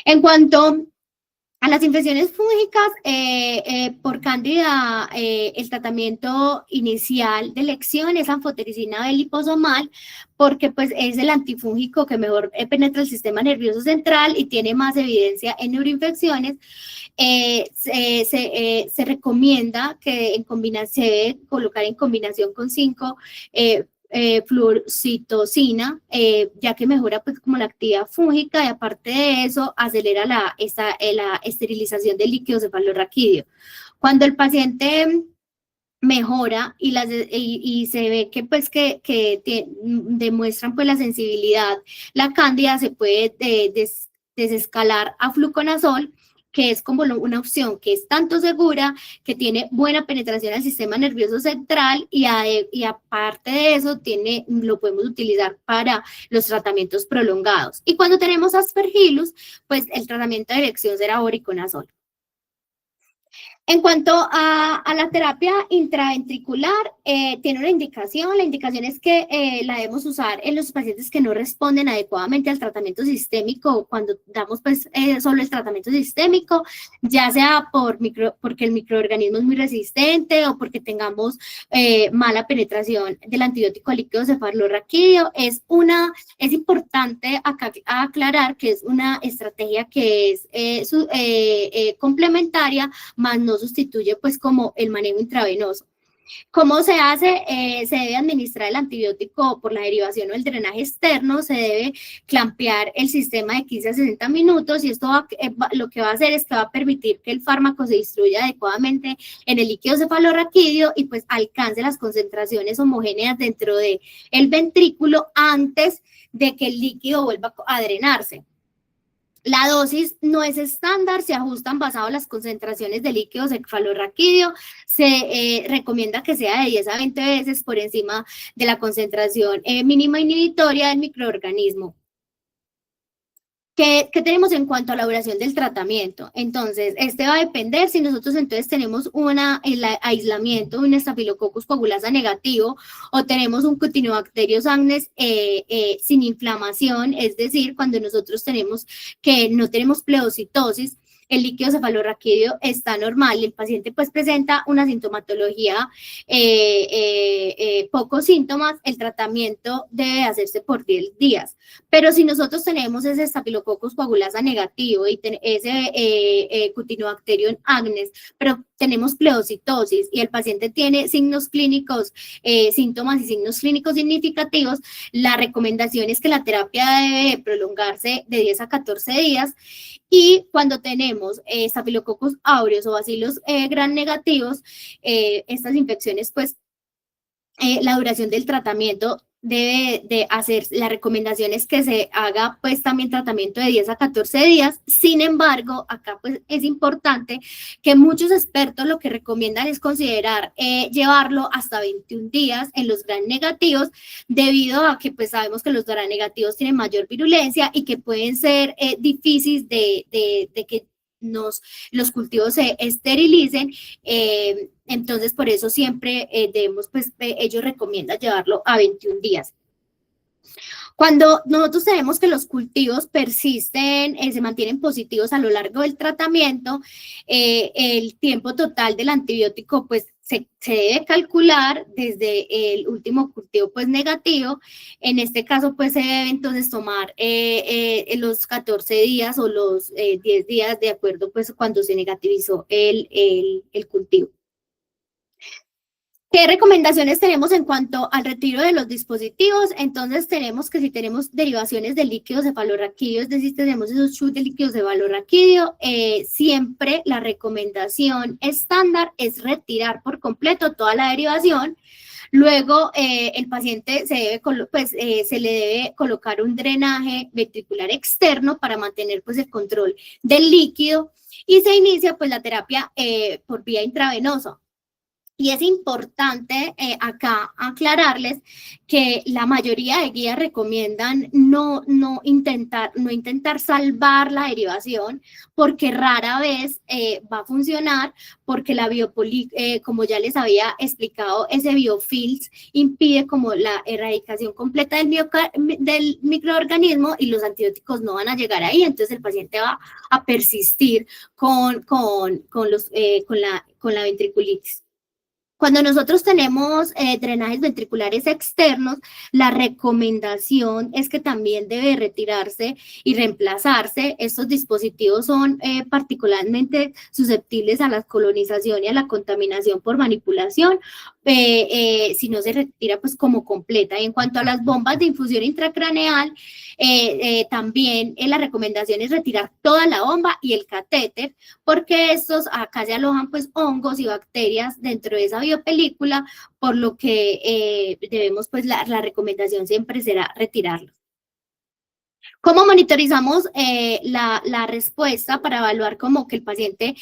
[SPEAKER 1] En cuanto a las infecciones fúngicas, por cándida, el tratamiento inicial de elección es anfotericina B liposomal, porque pues, es el antifúngico que mejor penetra el sistema nervioso central y tiene más evidencia en neuroinfecciones. Se recomienda que se debe colocar en combinación con 5 fluorocitocina, ya que mejora pues como la actividad fúngica y aparte de eso acelera la esterilización del líquido cefalorraquídeo. Cuando el paciente mejora y se ve que pues demuestran pues la sensibilidad, la cándida se puede desescalar a fluconazol, que es como una opción que es tanto segura, que tiene buena penetración al sistema nervioso central y aparte de eso lo podemos utilizar para los tratamientos prolongados. Y cuando tenemos aspergillus, pues el tratamiento de elección será oriconazol. En cuanto a la terapia intraventricular, tiene una indicación. La indicación es que la debemos usar en los pacientes que no responden adecuadamente al tratamiento sistémico, cuando damos pues solo el tratamiento sistémico, ya sea porque el microorganismo es muy resistente o porque tengamos mala penetración del antibiótico al líquido cefalorraquídeo. Es importante acá aclarar que es una estrategia que es complementaria, más no sustituye pues como el manejo intravenoso. ¿Cómo se hace? Se debe administrar el antibiótico por la derivación o el drenaje externo, se debe clampear el sistema de 15 a 60 minutos y esto lo que va a hacer es que va a permitir que el fármaco se distribuya adecuadamente en el líquido cefalorraquídeo y pues alcance las concentraciones homogéneas dentro del ventrículo antes de que el líquido vuelva a drenarse. La dosis no es estándar, se ajustan basado en las concentraciones de líquido cefalorraquídeo. Se recomienda que sea de 10 a 20 veces por encima de la concentración mínima inhibitoria del microorganismo. ¿Qué tenemos en cuanto a la duración del tratamiento? Entonces, este va a depender si nosotros entonces tenemos el aislamiento de un Staphylococcus coagulasa negativo o tenemos un Cutinobacterius agnes sin inflamación, es decir, cuando nosotros no tenemos pleocitosis, el líquido cefalorraquídeo está normal, el paciente pues presenta una sintomatología, pocos síntomas, el tratamiento debe hacerse por 10 días. Pero si nosotros tenemos ese Staphylococcus coagulasa negativo y ese Cutinobacterium agnes, pero tenemos pleocitosis y el paciente tiene signos clínicos, síntomas y signos clínicos significativos, la recomendación es que la terapia debe prolongarse de 10 a 14 días. Y cuando tenemos Staphylococcus aureus o bacilos gram negativos, estas infecciones, pues la duración del tratamiento debe de hacer, la recomendación es que se haga pues también tratamiento de 10 a 14 días. Sin embargo, acá pues es importante que muchos expertos lo que recomiendan es considerar llevarlo hasta 21 días en los gram negativos, debido a que pues sabemos que los gram negativos tienen mayor virulencia y que pueden ser difíciles de que los cultivos se esterilicen, entonces por eso siempre debemos, pues ellos recomiendan llevarlo a 21 días. Cuando nosotros tenemos que los cultivos persisten, se mantienen positivos a lo largo del tratamiento, el tiempo total del antibiótico pues se debe calcular desde el último cultivo pues negativo. En este caso pues se debe entonces tomar los 14 días o los 10 días de acuerdo pues cuando se negativizó el cultivo. ¿Qué recomendaciones tenemos en cuanto al retiro de los dispositivos? Entonces tenemos que si tenemos derivaciones de líquidos cefalorraquídeo, es decir, tenemos esos chutes de líquidos cefalorraquídeo, siempre la recomendación estándar es retirar por completo toda la derivación. Luego, el paciente se le debe colocar un drenaje ventricular externo para mantener pues, el control del líquido y se inicia pues, la terapia por vía intravenosa. Y es importante acá aclararles que la mayoría de guías recomiendan no intentar salvar la derivación porque rara vez va a funcionar porque la como ya les había explicado, ese biofilms impide como la erradicación completa del microorganismo y los antibióticos no van a llegar ahí, entonces el paciente va a persistir con la ventriculitis. Cuando nosotros tenemos drenajes ventriculares externos, la recomendación es que también debe retirarse y reemplazarse. Estos dispositivos son particularmente susceptibles a la colonización y a la contaminación por manipulación, si no se retira pues como completa. Y en cuanto a las bombas de infusión intracraneal, también la recomendación es retirar toda la bomba y el catéter, porque estos acá se alojan pues hongos y bacterias dentro de esa biopelícula, por lo que debemos pues la recomendación siempre será retirarlos. ¿Cómo monitorizamos la respuesta para evaluar como que el paciente,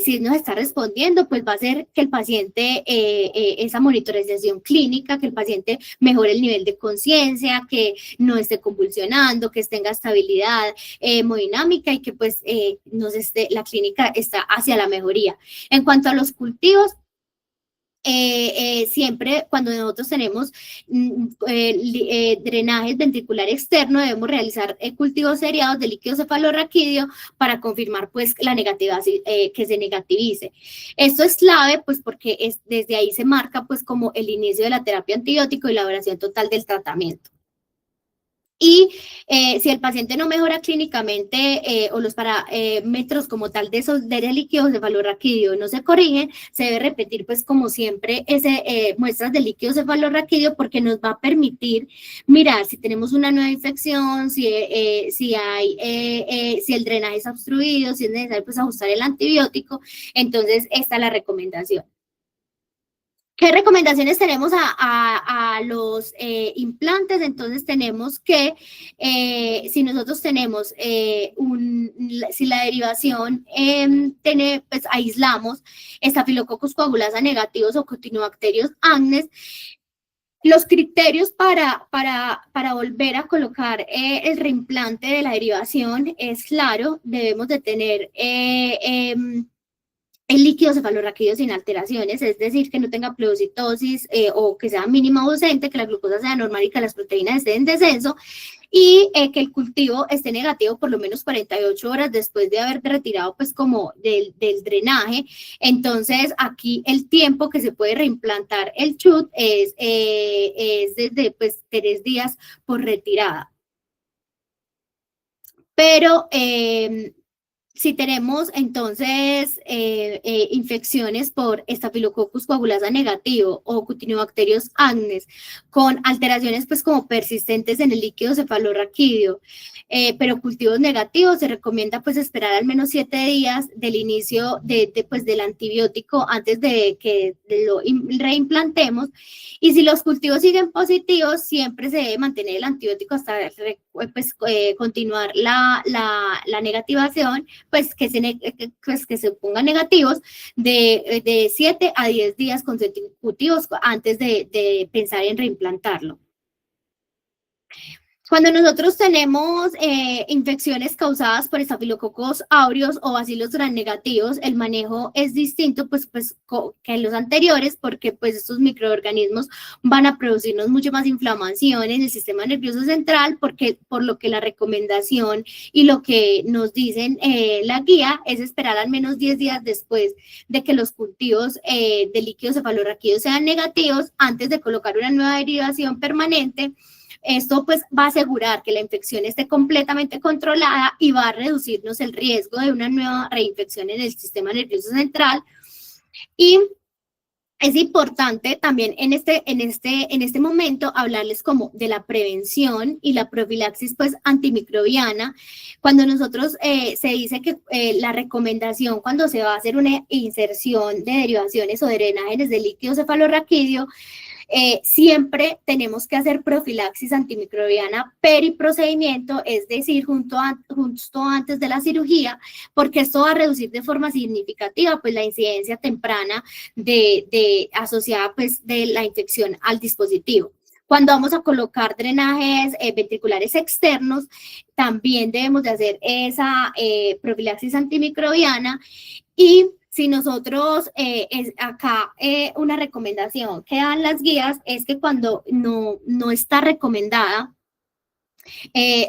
[SPEAKER 1] si nos está respondiendo, pues va a ser que el paciente, esa monitorización clínica, que el paciente mejore el nivel de conciencia, que no esté convulsionando, que tenga estabilidad hemodinámica y que pues la clínica está hacia la mejoría. En cuanto a los cultivos, siempre cuando nosotros tenemos drenajes ventricular externo debemos realizar cultivos seriados de líquido cefalorraquídeo para confirmar pues la negativa, que se negativice. Esto es clave pues porque desde ahí se marca pues como el inicio de la terapia antibiótico y la duración total del tratamiento. Y si el paciente no mejora clínicamente o los parámetros como tal de esos líquidos cefalorraquídeo no se corrigen, se debe repetir pues como siempre muestras de líquido cefalorraquídeo porque nos va a permitir mirar si tenemos una nueva infección, si el drenaje está obstruido, si es necesario pues ajustar el antibiótico. Entonces esta es la recomendación. ¿Qué recomendaciones tenemos a los implantes? Entonces tenemos que, si nosotros tenemos, si la derivación pues aislamos Staphylococcus coagulasa negativos o Corynebacterius agnes, los criterios para volver a colocar el reimplante de la derivación es claro, debemos de tener el líquido cefalorraquídeo sin alteraciones, es decir, que no tenga pleocitosis o que sea mínima o ausente, que la glucosa sea normal y que las proteínas estén en descenso, y que el cultivo esté negativo por lo menos 48 horas después de haber retirado pues como del drenaje. Entonces aquí el tiempo que se puede reimplantar el chut es desde pues 3 días por retirada. Pero si tenemos entonces infecciones por Staphylococcus coagulasa negativo o Corynebacterius agnes con alteraciones pues como persistentes en el líquido cefalorraquídeo, pero cultivos negativos, se recomienda pues esperar al menos 7 días del inicio pues, del antibiótico antes de que lo reimplantemos. Y si los cultivos siguen positivos, siempre se debe mantener el antibiótico hasta pues, continuar la negativación, pues que se pongan negativos de 7 a 10 días consecutivos antes de pensar en reimplantarlo. Cuando nosotros tenemos infecciones causadas por estafilococos aureus o bacilos gramnegativos, el manejo es distinto pues, que en los anteriores porque pues estos microorganismos van a producirnos mucho más inflamación en el sistema nervioso central por lo que la recomendación y lo que nos dicen la guía es esperar al menos 10 días después de que los cultivos de líquido cefalorraquídeo sean negativos antes de colocar una nueva derivación permanente. Esto pues va a asegurar que la infección esté completamente controlada y va a reducirnos el riesgo de una nueva reinfección en el sistema nervioso central. Y Es importante también en este momento hablarles como de la prevención y la profilaxis pues antimicrobiana. Cuando nosotros se dice que la recomendación cuando se va a hacer una inserción de derivaciones o drenajes de líquido cefalorraquídeo, siempre tenemos que hacer profilaxis antimicrobiana periprocedimiento, es decir, justo antes de la cirugía, porque esto va a reducir de forma significativa pues la incidencia temprana asociada pues de la infección al dispositivo. Cuando vamos a colocar drenajes ventriculares externos, también debemos de hacer esa profilaxis antimicrobiana. Y si nosotros, acá una recomendación que dan las guías es que cuando no está recomendada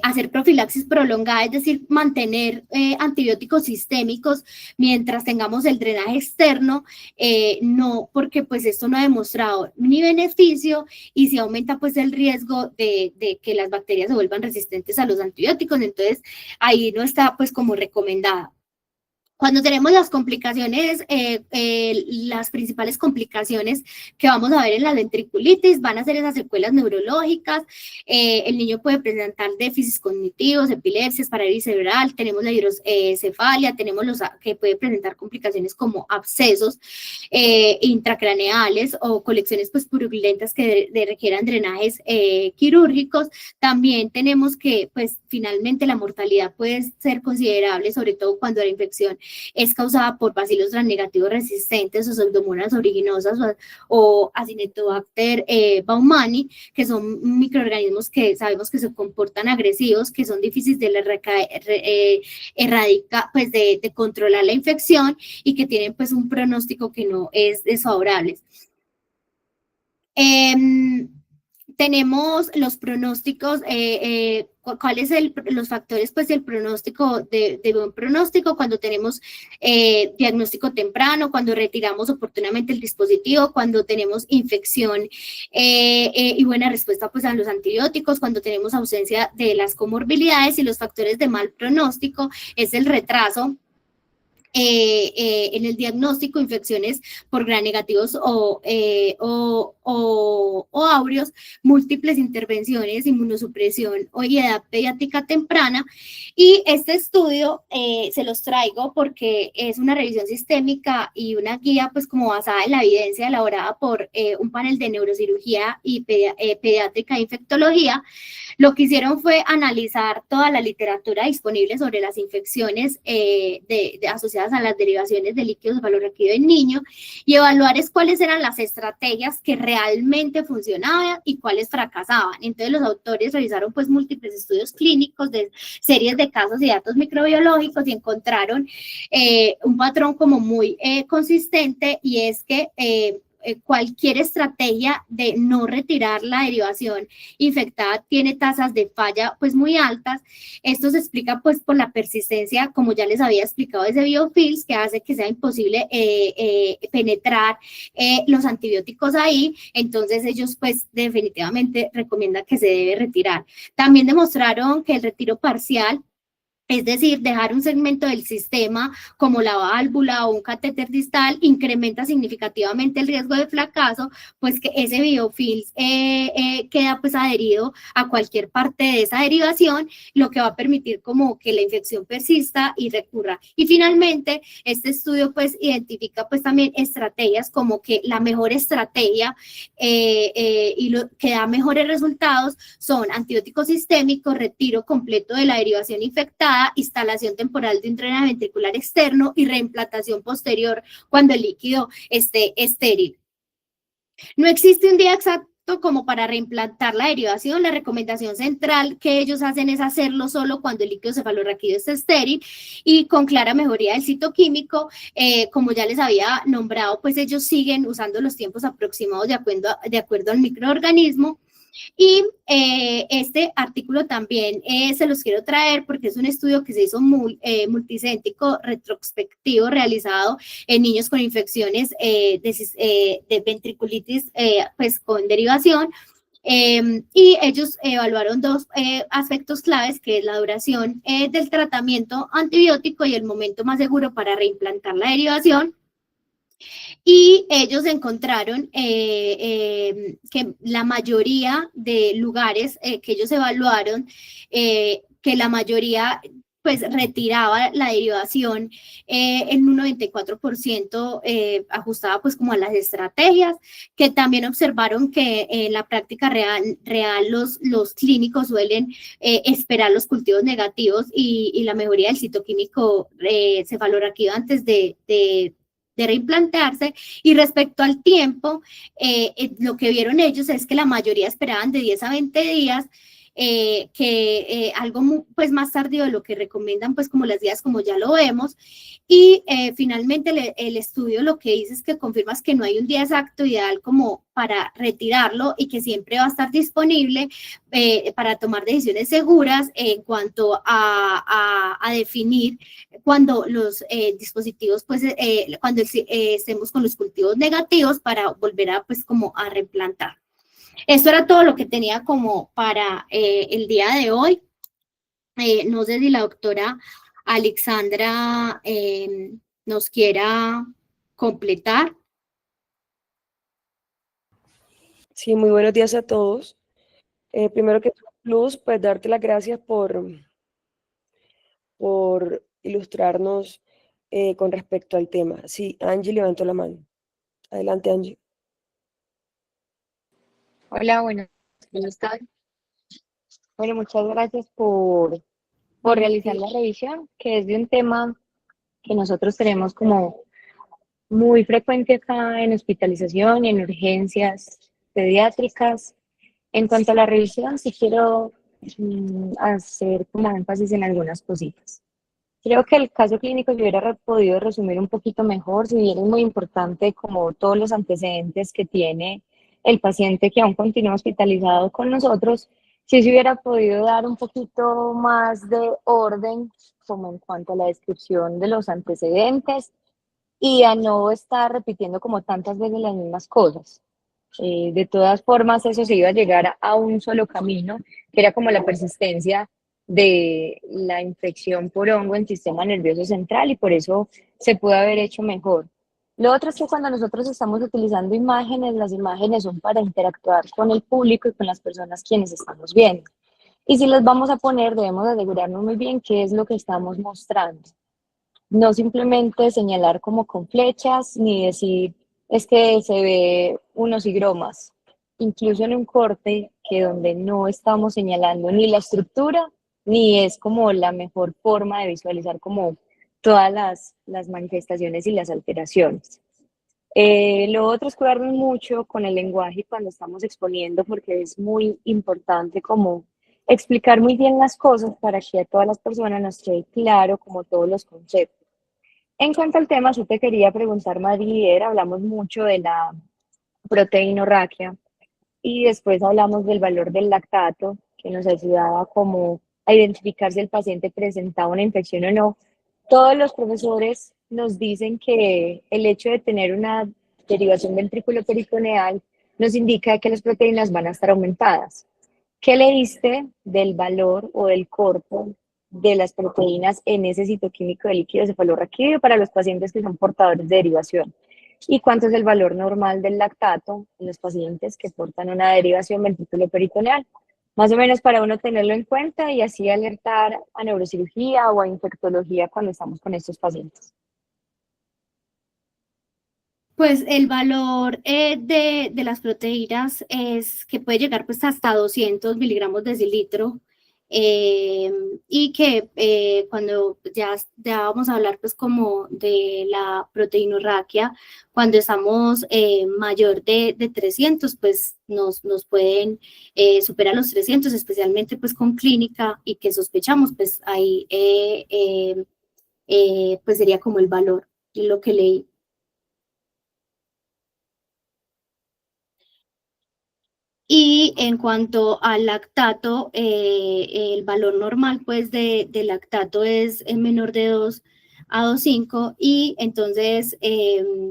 [SPEAKER 1] hacer profilaxis prolongada, es decir, mantener antibióticos sistémicos mientras tengamos el drenaje externo, no, porque pues esto no ha demostrado ni beneficio y se aumenta pues el riesgo de que las bacterias se vuelvan resistentes a los antibióticos, entonces ahí no está pues como recomendada. Cuando tenemos las complicaciones, las principales complicaciones que vamos a ver en la ventriculitis van a ser esas secuelas neurológicas. El niño puede presentar déficits cognitivos, epilepsias, parálisis cerebral, tenemos la hidrocefalia, tenemos los que puede presentar complicaciones como abscesos intracraneales o colecciones pues purulentas que requieran drenajes quirúrgicos. También tenemos que pues finalmente la mortalidad puede ser considerable, sobre todo cuando la infección es causada por bacilos gram-negativos resistentes o pseudomonas originosas o Acinetobacter baumannii, que son microorganismos que sabemos que se comportan agresivos, que son difíciles de erradicar, pues de controlar la infección y que tienen pues un pronóstico que no es desfavorable. Tenemos los pronósticos, cuáles son los factores pues del pronóstico, de buen pronóstico, cuando tenemos diagnóstico temprano, cuando retiramos oportunamente el dispositivo, cuando tenemos infección y buena respuesta pues a los antibióticos, cuando tenemos ausencia de las comorbilidades, y los factores de mal pronóstico es el retraso en el diagnóstico, infecciones por gram negativos o áureos, múltiples intervenciones, inmunosupresión o edad pediátrica temprana. Y este estudio se los traigo porque es una revisión sistémica y una guía pues como basada en la evidencia elaborada por un panel de neurocirugía y pediátrica e infectología. Lo que hicieron fue analizar toda la literatura disponible sobre las infecciones asociadas a las derivaciones de líquido cefalorraquídeo en niños y evaluar cuáles eran las estrategias que realmente funcionaban y cuáles fracasaban. Entonces los autores realizaron pues múltiples estudios clínicos de series de casos y datos microbiológicos y encontraron un patrón como muy consistente, y es que cualquier estrategia de no retirar la derivación infectada tiene tasas de falla pues muy altas. Esto se explica pues por la persistencia, como ya les había explicado, de ese biofilms, que hace que sea imposible penetrar los antibióticos ahí. Entonces ellos pues definitivamente recomiendan que se debe retirar. También demostraron que el retiro parcial, es decir, dejar un segmento del sistema como la válvula o un catéter distal, incrementa significativamente el riesgo de fracaso, pues que ese biofilm queda pues adherido a cualquier parte de esa derivación, lo que va a permitir como que la infección persista y recurra. Y finalmente, este estudio pues identifica pues también estrategias como que la mejor estrategia y lo que da mejores resultados son antibióticos sistémicos, retiro completo de la derivación infectada, instalación temporal de un drenaje ventricular externo y reimplantación posterior cuando el líquido esté estéril. No existe un día exacto como para reimplantar la derivación. La recomendación central que ellos hacen es hacerlo solo cuando el líquido cefalorraquídeo esté estéril y con clara mejoría del citoquímico. Como ya les había nombrado, pues ellos siguen usando los tiempos aproximados de acuerdo al microorganismo. Y este artículo también se los quiero traer porque es un estudio que se hizo multicéntrico retrospectivo realizado en niños con infecciones de ventriculitis pues con derivación. Y ellos evaluaron dos aspectos claves, que es la duración del tratamiento antibiótico y el momento más seguro para reimplantar la derivación. Y ellos encontraron que la mayoría de lugares que ellos evaluaron, que la mayoría pues retiraba la derivación en un 94% ajustaba pues como a las estrategias, que también observaron que en la práctica real los clínicos suelen esperar los cultivos negativos y la mejoría del citoquímico cefalorraquídeo antes de reimplantarse. Y respecto al tiempo, lo que vieron ellos es que la mayoría esperaban de 10 a 20 días, algo pues más tardío de lo que recomiendan, pues como las días como ya lo vemos. Y finalmente el estudio lo que dice es que confirmas que no hay un día exacto ideal como para retirarlo y que siempre va a estar disponible para tomar decisiones seguras en cuanto a definir cuando los dispositivos, pues cuando estemos con los cultivos negativos para volver a pues como a replantar. Esto era todo lo que tenía como para el día de hoy. No sé si la doctora Alexandra nos quiera completar.
[SPEAKER 2] Sí, muy buenos días a todos. Primero que todo, Luz, pues darte las gracias por ilustrarnos con respecto al tema. Sí, Angie levantó la mano. Adelante, Angie.
[SPEAKER 3] Hola, bueno, ¿cómo están? Bueno, muchas gracias por realizar la revisión, que es de un tema que nosotros tenemos como muy frecuente acá en hospitalización y en urgencias pediátricas. En cuanto a la revisión, sí quiero hacer como énfasis en algunas cositas. Creo que el caso clínico yo hubiera podido resumir un poquito mejor, si bien es muy importante como todos los antecedentes que tiene el paciente que aún continúa hospitalizado con nosotros, si se hubiera podido dar un poquito más de orden como en cuanto a la descripción de los antecedentes y a no estar repitiendo como tantas veces las mismas cosas. De todas formas, eso se iba a llegar a un solo camino, que era como la persistencia de la infección por hongo en el sistema nervioso central y por eso se pudo haber hecho mejor. Lo otro es que cuando nosotros estamos utilizando imágenes, las imágenes son para interactuar con el público y con las personas quienes estamos viendo. Y si las vamos a poner, debemos asegurarnos muy bien qué es lo que estamos mostrando. No simplemente señalar como con flechas, ni decir es que se ve unos higromas. Incluso en un corte que donde no estamos señalando ni la estructura, ni es como la mejor forma de visualizar como todas las manifestaciones y las alteraciones. Lo otro es cuidarnos mucho con el lenguaje cuando estamos exponiendo, porque es muy importante como explicar muy bien las cosas para que a todas las personas nos quede claro como todos los conceptos. En cuanto al tema, sí te quería preguntar, Madrider, hablamos mucho de la proteinorraquia y después hablamos del valor del lactato, que nos ayudaba como a identificar si el paciente presentaba una infección o no. Todos los profesores nos dicen que el hecho de tener una derivación ventrículo-peritoneal nos indica que las proteínas van a estar aumentadas. ¿Qué leíste del valor o del corpo de las proteínas en ese citoquímico de líquido cefalorraquídeo para los pacientes que son portadores de derivación? ¿Y cuánto es el valor normal del lactato en los pacientes que portan una derivación ventrículo-peritoneal? Más o menos para uno tenerlo en cuenta y así alertar a neurocirugía o a infectología cuando estamos con estos pacientes.
[SPEAKER 1] Pues el valor de las proteínas es que puede llegar pues hasta 200 miligramos de decilitro y que cuando ya vamos a hablar pues como de la proteinorraquia, cuando estamos mayor de 300 pues nos pueden superar los 300, especialmente pues con clínica y que sospechamos pues ahí pues sería como el valor y lo que leí. Y en cuanto al lactato, el valor normal pues de lactato es menor de 2 a 2,5 y entonces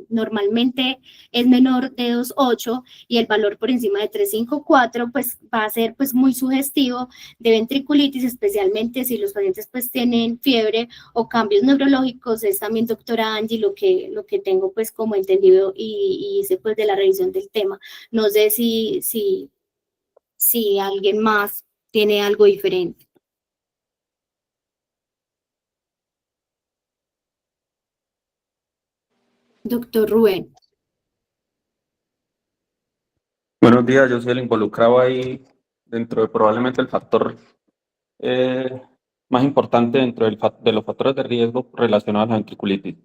[SPEAKER 1] normalmente es menor de 2,8 y el valor por encima de 3,5, 4 pues va a ser pues muy sugestivo de ventriculitis, especialmente si los pacientes pues tienen fiebre o cambios neurológicos. Es también, doctora Angie, lo que tengo pues como entendido y hice pues de la revisión del tema. No sé si alguien más tiene algo diferente. Doctor Rubén.
[SPEAKER 4] Buenos días, yo soy el involucrado ahí dentro de probablemente el factor más importante dentro de los factores de riesgo relacionados a la ventriculitis.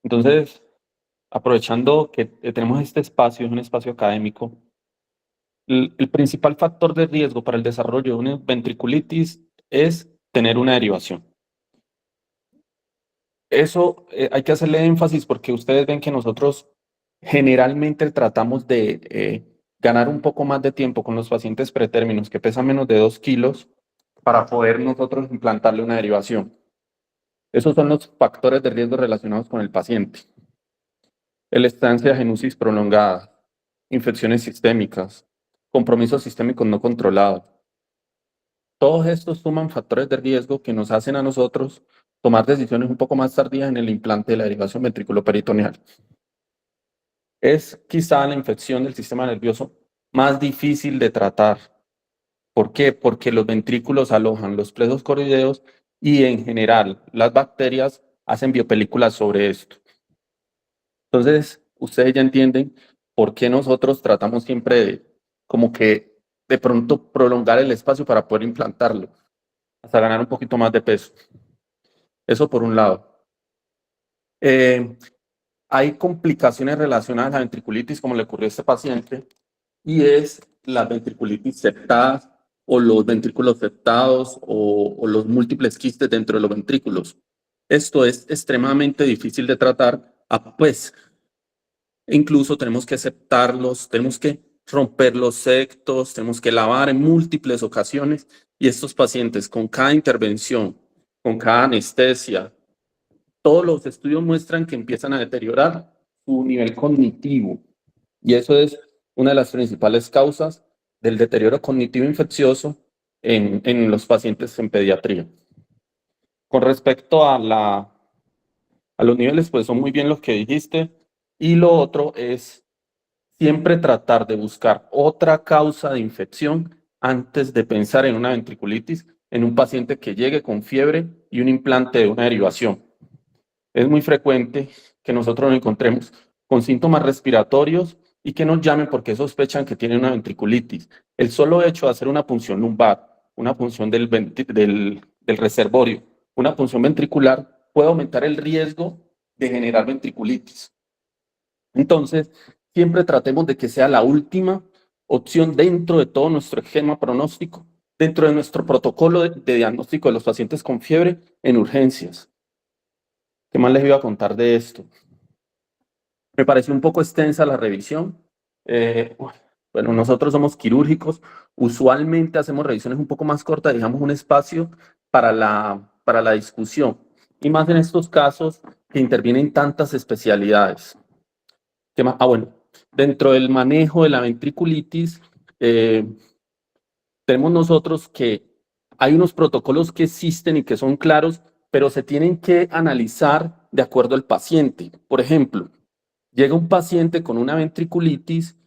[SPEAKER 4] Entonces, aprovechando que tenemos este espacio, es un espacio académico, el principal factor de riesgo para el desarrollo de una ventriculitis es tener una derivación. Eso hay que hacerle énfasis porque ustedes ven que nosotros generalmente tratamos de ganar un poco más de tiempo con los pacientes pretérminos que pesan menos de 2 kilos para poder nosotros implantarle una derivación. Esos son los factores de riesgo relacionados con el paciente. El estancia de genusis prolongada, infecciones sistémicas, compromisos sistémicos no controlados. Todos estos suman factores de riesgo que nos hacen a nosotros tomar decisiones un poco más tardías en el implante de la derivación ventriculoperitoneal. Es quizá la infección del sistema nervioso más difícil de tratar. ¿Por qué? Porque los ventrículos alojan los plexos coroideos y en general las bacterias hacen biopelículas sobre esto. Entonces, ustedes ya entienden por qué nosotros tratamos siempre de como que de pronto prolongar el espacio para poder implantarlo, hasta ganar un poquito más de peso. Eso por un lado. Hay complicaciones relacionadas a la ventriculitis, como le ocurrió a este paciente, y es las ventriculitis septadas o los ventrículos septados o los múltiples quistes dentro de los ventrículos. Esto es extremadamente difícil de tratar, pues incluso tenemos que aceptarlos, tenemos que romper los septos, tenemos que lavar en múltiples ocasiones y estos pacientes con cada intervención, con cada anestesia, todos los estudios muestran que empiezan a deteriorar su nivel cognitivo y eso es una de las principales causas del deterioro cognitivo infeccioso en los pacientes en pediatría. Con respecto a los niveles, pues son muy bien los que dijiste. Y lo otro es siempre tratar de buscar otra causa de infección antes de pensar en una ventriculitis en un paciente que llegue con fiebre y un implante de una derivación. Es muy frecuente que nosotros nos encontremos con síntomas respiratorios y que nos llamen porque sospechan que tienen una ventriculitis. El solo hecho de hacer una punción lumbar, una punción del reservorio, una punción ventricular puede aumentar el riesgo de generar ventriculitis. Entonces, siempre tratemos de que sea la última opción dentro de todo nuestro esquema pronóstico, dentro de nuestro protocolo de diagnóstico de los pacientes con fiebre en urgencias. ¿Qué más les iba a contar de esto? Me pareció un poco extensa la revisión. Bueno, nosotros somos quirúrgicos. Usualmente hacemos revisiones un poco más cortas, dejamos un espacio para la discusión. Y más en estos casos que intervienen tantas especialidades. ¿Qué más? Bueno, dentro del manejo de la ventriculitis, tenemos nosotros que hay unos protocolos que existen y que son claros, pero se tienen que analizar de acuerdo al paciente. Por ejemplo, llega un paciente con una ventriculitis,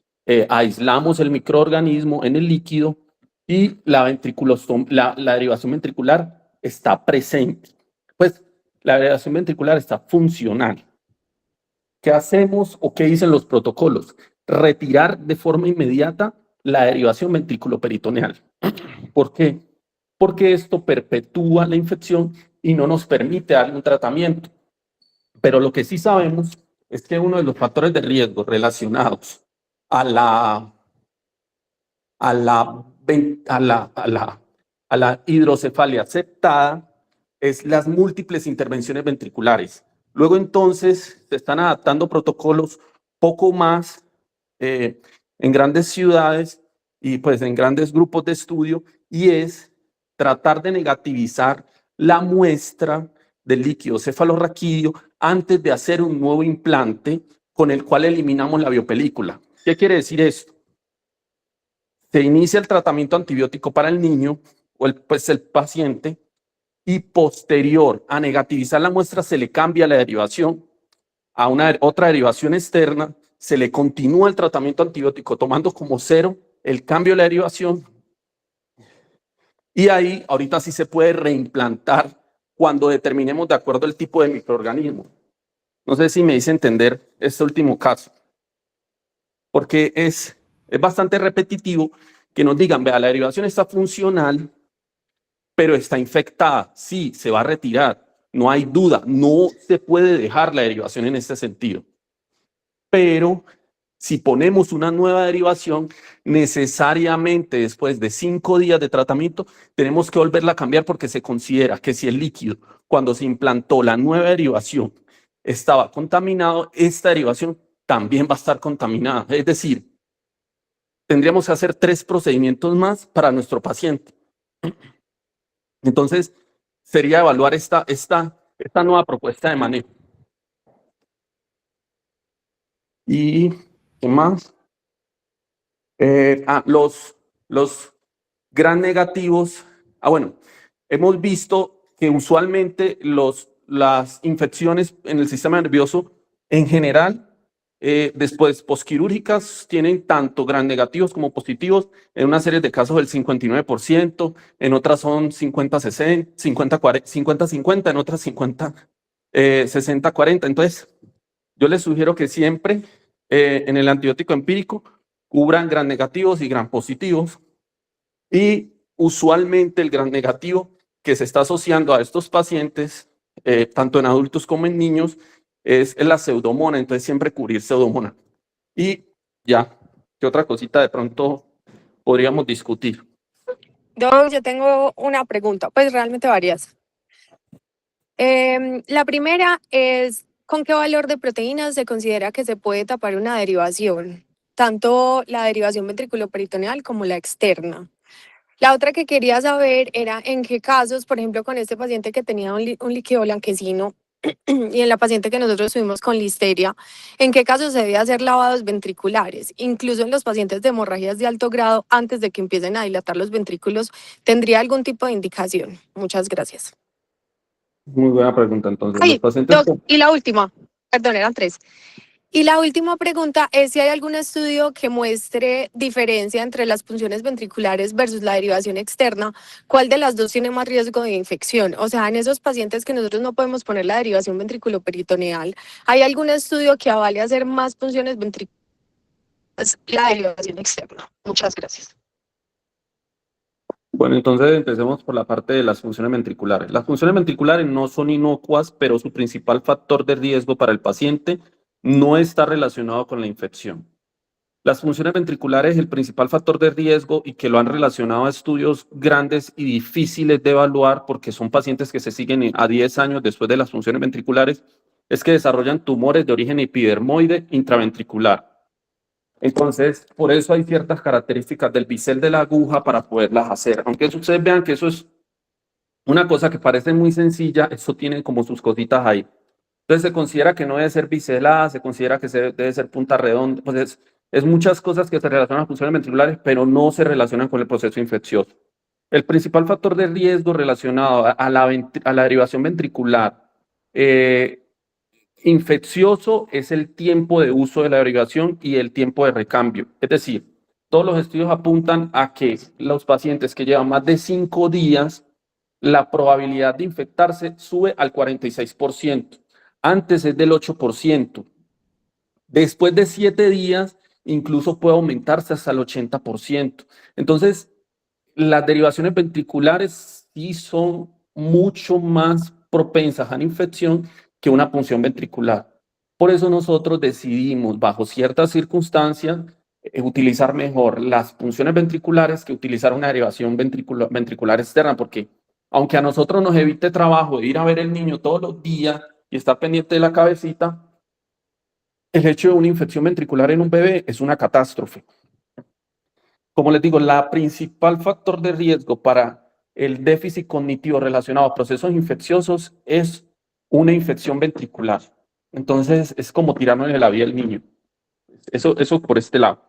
[SPEAKER 4] aislamos el microorganismo en el líquido y la derivación ventricular está presente. Pues la derivación ventricular está funcional. ¿Qué hacemos o qué dicen los protocolos? Retirar de forma inmediata la derivación ventriculoperitoneal. ¿Por qué? Porque esto perpetúa la infección y no nos permite darle un tratamiento. Pero lo que sí sabemos es que uno de los factores de riesgo relacionados a la hidrocefalia septada es las múltiples intervenciones ventriculares. Luego entonces se están adaptando protocolos poco más en grandes ciudades y pues en grandes grupos de estudio y es tratar de negativizar la muestra del líquido cefalorraquídeo antes de hacer un nuevo implante con el cual eliminamos la biopelícula. ¿Qué quiere decir esto? Se inicia el tratamiento antibiótico para el niño o el paciente, y posterior a negativizar la muestra se le cambia la derivación a otra derivación externa, se le continúa el tratamiento antibiótico tomando como cero el cambio de la derivación, y ahí ahorita sí se puede reimplantar cuando determinemos de acuerdo al tipo de microorganismo. No sé si me hice entender este último caso, porque es bastante repetitivo que nos digan, vea, la derivación está funcional, pero está infectada. Sí, se va a retirar, no hay duda, no se puede dejar la derivación en este sentido. Pero si ponemos una nueva derivación, necesariamente después de 5 días de tratamiento, tenemos que volverla a cambiar porque se considera que si el líquido, cuando se implantó la nueva derivación, estaba contaminado, esta derivación también va a estar contaminada. Es decir, tendríamos que hacer 3 procedimientos más para nuestro paciente. Entonces, sería evaluar esta nueva propuesta de manejo. ¿Y qué más? Los gram negativos. Bueno, hemos visto que usualmente las infecciones en el sistema nervioso en general, después posquirúrgicas, tienen tanto gram negativos como positivos. En una serie de casos el 59%, en otras son 50-60, 50-50, en otras 60-40. Entonces, yo les sugiero que siempre en el antibiótico empírico cubran gram negativos y gram positivos, y usualmente el gram negativo que se está asociando a estos pacientes, tanto en adultos como en niños, es la pseudomona. Entonces siempre cubrir pseudomona. Y ya, ¿qué otra cosita de pronto podríamos discutir?
[SPEAKER 5] Doc, yo tengo una pregunta, pues realmente varias. La primera es, ¿con qué valor de proteínas se considera que se puede tapar una derivación? Tanto la derivación ventriculoperitoneal como la externa. La otra que quería saber era en qué casos, por ejemplo, con este paciente que tenía un líquido blanquecino y en la paciente que nosotros tuvimos con listeria, en qué casos se debe hacer lavados ventriculares, incluso en los pacientes de hemorragias de alto grado, antes de que empiecen a dilatar los ventrículos, ¿tendría algún tipo de indicación? Muchas gracias.
[SPEAKER 4] Muy buena pregunta. Entonces,
[SPEAKER 5] Ay,
[SPEAKER 4] los pacientes
[SPEAKER 5] Doc, y la última, perdón, eran 3. Y la última pregunta es si hay algún estudio que muestre diferencia entre las punciones ventriculares versus la derivación externa, ¿cuál de las dos tiene más riesgo de infección? O sea, en esos pacientes que nosotros no podemos poner la derivación ventriculoperitoneal, ¿hay algún estudio que avale hacer más punciones ventriculares la derivación externa? Muchas gracias.
[SPEAKER 4] Bueno, entonces empecemos por la parte de las funciones ventriculares. Las funciones ventriculares no son inocuas, pero su principal factor de riesgo para el paciente no está relacionado con la infección. Las funciones ventriculares, el principal factor de riesgo, y que lo han relacionado a estudios grandes y difíciles de evaluar porque son pacientes que se siguen a 10 años después de las funciones ventriculares, es que desarrollan tumores de origen epidermoide intraventricular. Entonces, por eso hay ciertas características del bisel de la aguja para poderlas hacer. Aunque ustedes vean que eso es una cosa que parece muy sencilla, eso tiene como sus cositas ahí. Entonces se considera que no debe ser biselada, se considera que debe ser punta redonda. Pues es muchas cosas que se relacionan a funciones ventriculares, pero no se relacionan con el proceso infeccioso. El principal factor de riesgo relacionado a la derivación ventricular infeccioso es el tiempo de uso de la derivación y el tiempo de recambio. Es decir, todos los estudios apuntan a que los pacientes que llevan más de 5 días, la probabilidad de infectarse sube al 46%. Antes es del 8%. Después de 7 días, incluso puede aumentarse hasta el 80%. Entonces, las derivaciones ventriculares sí son mucho más propensas a la infección que una punción ventricular. Por eso nosotros decidimos, bajo ciertas circunstancias, utilizar mejor las punciones ventriculares que utilizar una derivación ventricular externa, porque aunque a nosotros nos evite trabajo de ir a ver el niño todos los días y estar pendiente de la cabecita, el hecho de una infección ventricular en un bebé es una catástrofe. Como les digo, la principal factor de riesgo para el déficit cognitivo relacionado a procesos infecciosos es una infección ventricular. Entonces, es como tirarnos la vida al niño. Eso por este lado.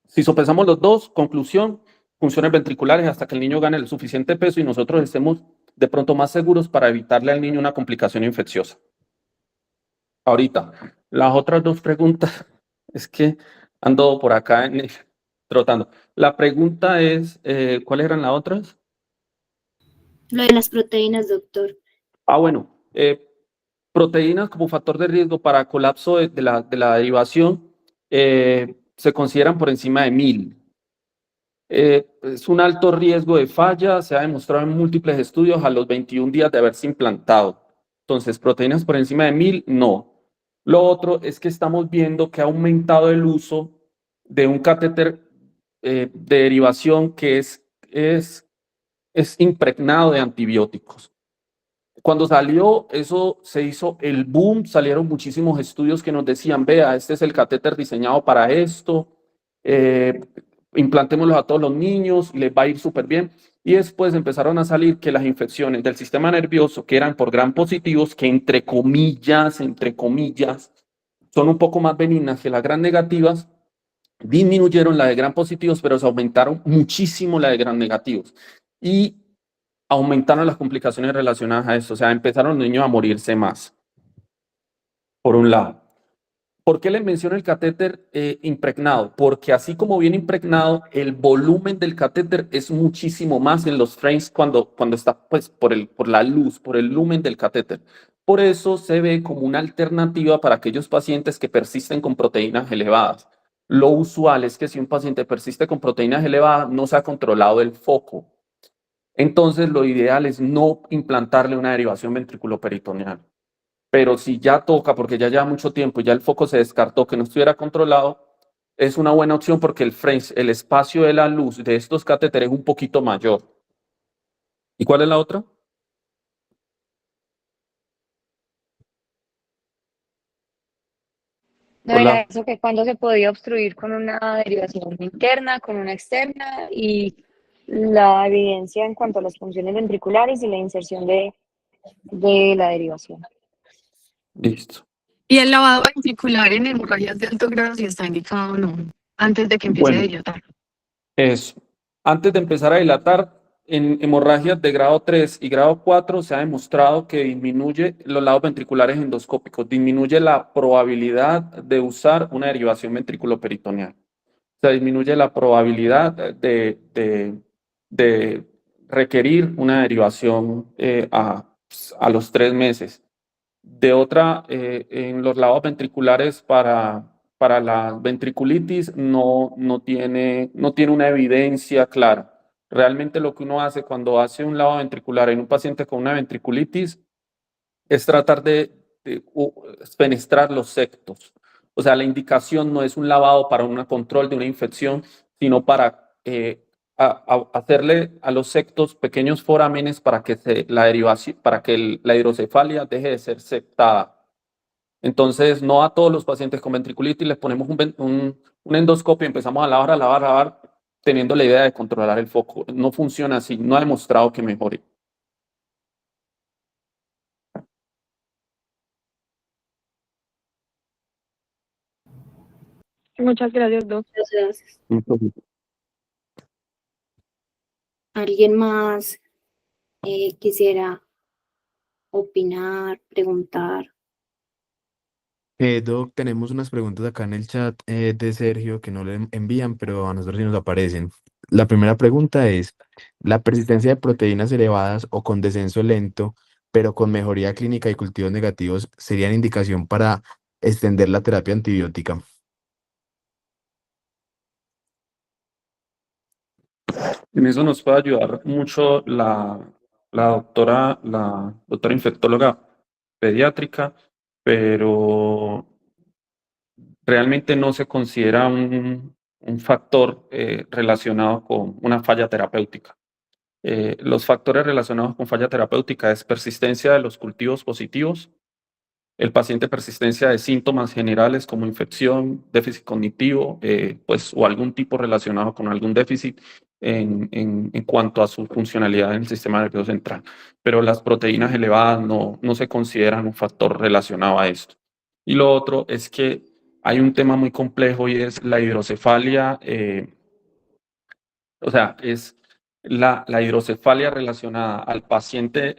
[SPEAKER 4] Si sopesamos los dos, conclusión, funciones ventriculares hasta que el niño gane el suficiente peso y nosotros estemos de pronto más seguros para evitarle al niño una complicación infecciosa. Ahorita, las otras dos preguntas, es que ando por acá trotando. La pregunta es, ¿cuáles eran las otras?
[SPEAKER 1] Lo de las proteínas, doctor.
[SPEAKER 4] Bueno, proteínas como factor de riesgo para colapso de la derivación se consideran por encima de 1000. Es un alto riesgo de falla, se ha demostrado en múltiples estudios a los 21 días de haberse implantado. Entonces, proteínas por encima de 1000, no. Lo otro es que estamos viendo que ha aumentado el uso de un catéter de derivación que es impregnado de antibióticos. Cuando salió, eso se hizo el boom, salieron muchísimos estudios que nos decían, vea, este es el catéter diseñado para esto, implantémoslo a todos los niños y les va a ir súper bien. Y después empezaron a salir que las infecciones del sistema nervioso, que eran por gram positivos, que entre comillas, son un poco más benignas que las gram negativas, disminuyeron la de gram positivos, pero se aumentaron muchísimo la de gram negativos. Y aumentaron las complicaciones relacionadas a eso, o sea, empezaron los niños a morirse más, por un lado. ¿Por qué les menciono el catéter impregnado? Porque así como viene impregnado, el volumen del catéter es muchísimo más en los frames cuando está pues, por la luz, por el lumen del catéter. Por eso se ve como una alternativa para aquellos pacientes que persisten con proteínas elevadas. Lo usual es que si un paciente persiste con proteínas elevadas, no se ha controlado el foco. Entonces, lo ideal es no implantarle una derivación ventriculoperitoneal. Pero si ya toca, porque ya lleva mucho tiempo y ya el foco se descartó que no estuviera controlado, es una buena opción porque el espacio de la luz de estos catéteres es un poquito mayor. ¿Y cuál es la otra?
[SPEAKER 3] No era eso, que cuando se podía obstruir con una derivación interna, con una externa, y la evidencia en cuanto a las funciones ventriculares y la inserción de la derivación.
[SPEAKER 4] Listo.
[SPEAKER 5] ¿Y el lavado ventricular en hemorragias de alto grado si está indicado o no? Antes de que empiece a dilatar.
[SPEAKER 4] Eso. Antes de empezar a dilatar, en hemorragias de grado 3 y grado 4 se ha demostrado que disminuye los lados ventriculares endoscópicos, disminuye la probabilidad de usar una derivación ventriculoperitoneal. O sea, disminuye la probabilidad de requerir una derivación a los 3 meses. De otra, en los lados ventriculares para la ventriculitis no tiene una evidencia clara. Realmente lo que uno hace cuando hace un lavado ventricular en un paciente con una ventriculitis es tratar de fenestrar los septos. O sea, la indicación no es un lavado para un control de una infección, sino para hacerle a los septos pequeños forámenes para que la derivación, para que la hidrocefalia deje de ser septada. Entonces, no a todos los pacientes con ventriculitis les ponemos un endoscopio y empezamos a lavar, teniendo la idea de controlar el foco. No funciona así, no ha demostrado que mejore.
[SPEAKER 5] Muchas gracias, doctor.
[SPEAKER 1] Muchas gracias. ¿Alguien más quisiera opinar, preguntar?
[SPEAKER 6] Doc, tenemos unas preguntas acá en el chat de Sergio que no le envían, pero a nosotros sí nos aparecen. La primera pregunta es, ¿la persistencia de proteínas elevadas o con descenso lento, pero con mejoría clínica y cultivos negativos, serían indicación para extender la terapia antibiótica?
[SPEAKER 4] En eso nos puede ayudar mucho la doctora infectóloga pediátrica, pero realmente no se considera un factor relacionado con una falla terapéutica. Los factores relacionados con falla terapéutica es persistencia de los cultivos positivos, el paciente persistencia de síntomas generales como infección, déficit cognitivo, pues, o algún tipo relacionado con algún déficit, en cuanto a su funcionalidad en el sistema nervioso central. Pero las proteínas elevadas no se consideran un factor relacionado a esto. Y lo otro es que hay un tema muy complejo y es la hidrocefalia, o sea, es la hidrocefalia relacionada al paciente,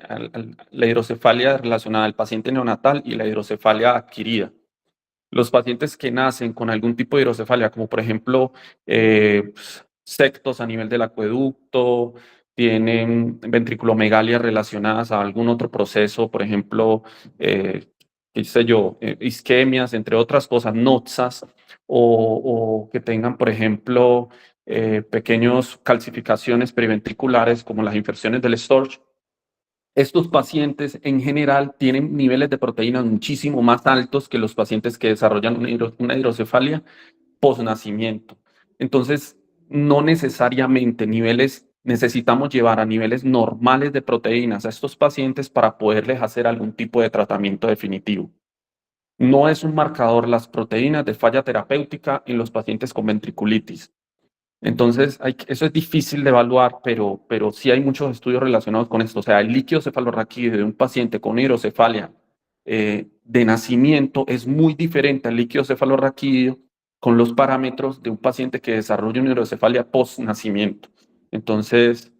[SPEAKER 4] la hidrocefalia relacionada al paciente neonatal y la hidrocefalia adquirida. Los pacientes que nacen con algún tipo de hidrocefalia, como por ejemplo sectos a nivel del acueducto, tienen ventriculomegalias relacionadas a algún otro proceso, por ejemplo, qué sé yo, isquemias, entre otras cosas, noxas, o que tengan, por ejemplo, pequeños calcificaciones periventriculares, como las infecciones del Storch. Estos pacientes en general tienen niveles de proteínas muchísimo más altos que los pacientes que desarrollan una hidrocefalia post-nacimiento. Entonces, no necesariamente necesitamos llevar a niveles normales de proteínas a estos pacientes para poderles hacer algún tipo de tratamiento definitivo. No es un marcador las proteínas de falla terapéutica en los pacientes con ventriculitis. Entonces, eso es difícil de evaluar, pero sí hay muchos estudios relacionados con esto. O sea, el líquido cefalorraquídeo de un paciente con hidrocefalia de nacimiento es muy diferente al líquido cefalorraquídeo con los parámetros de un paciente que desarrolla una hidrocefalia post-nacimiento. Entonces,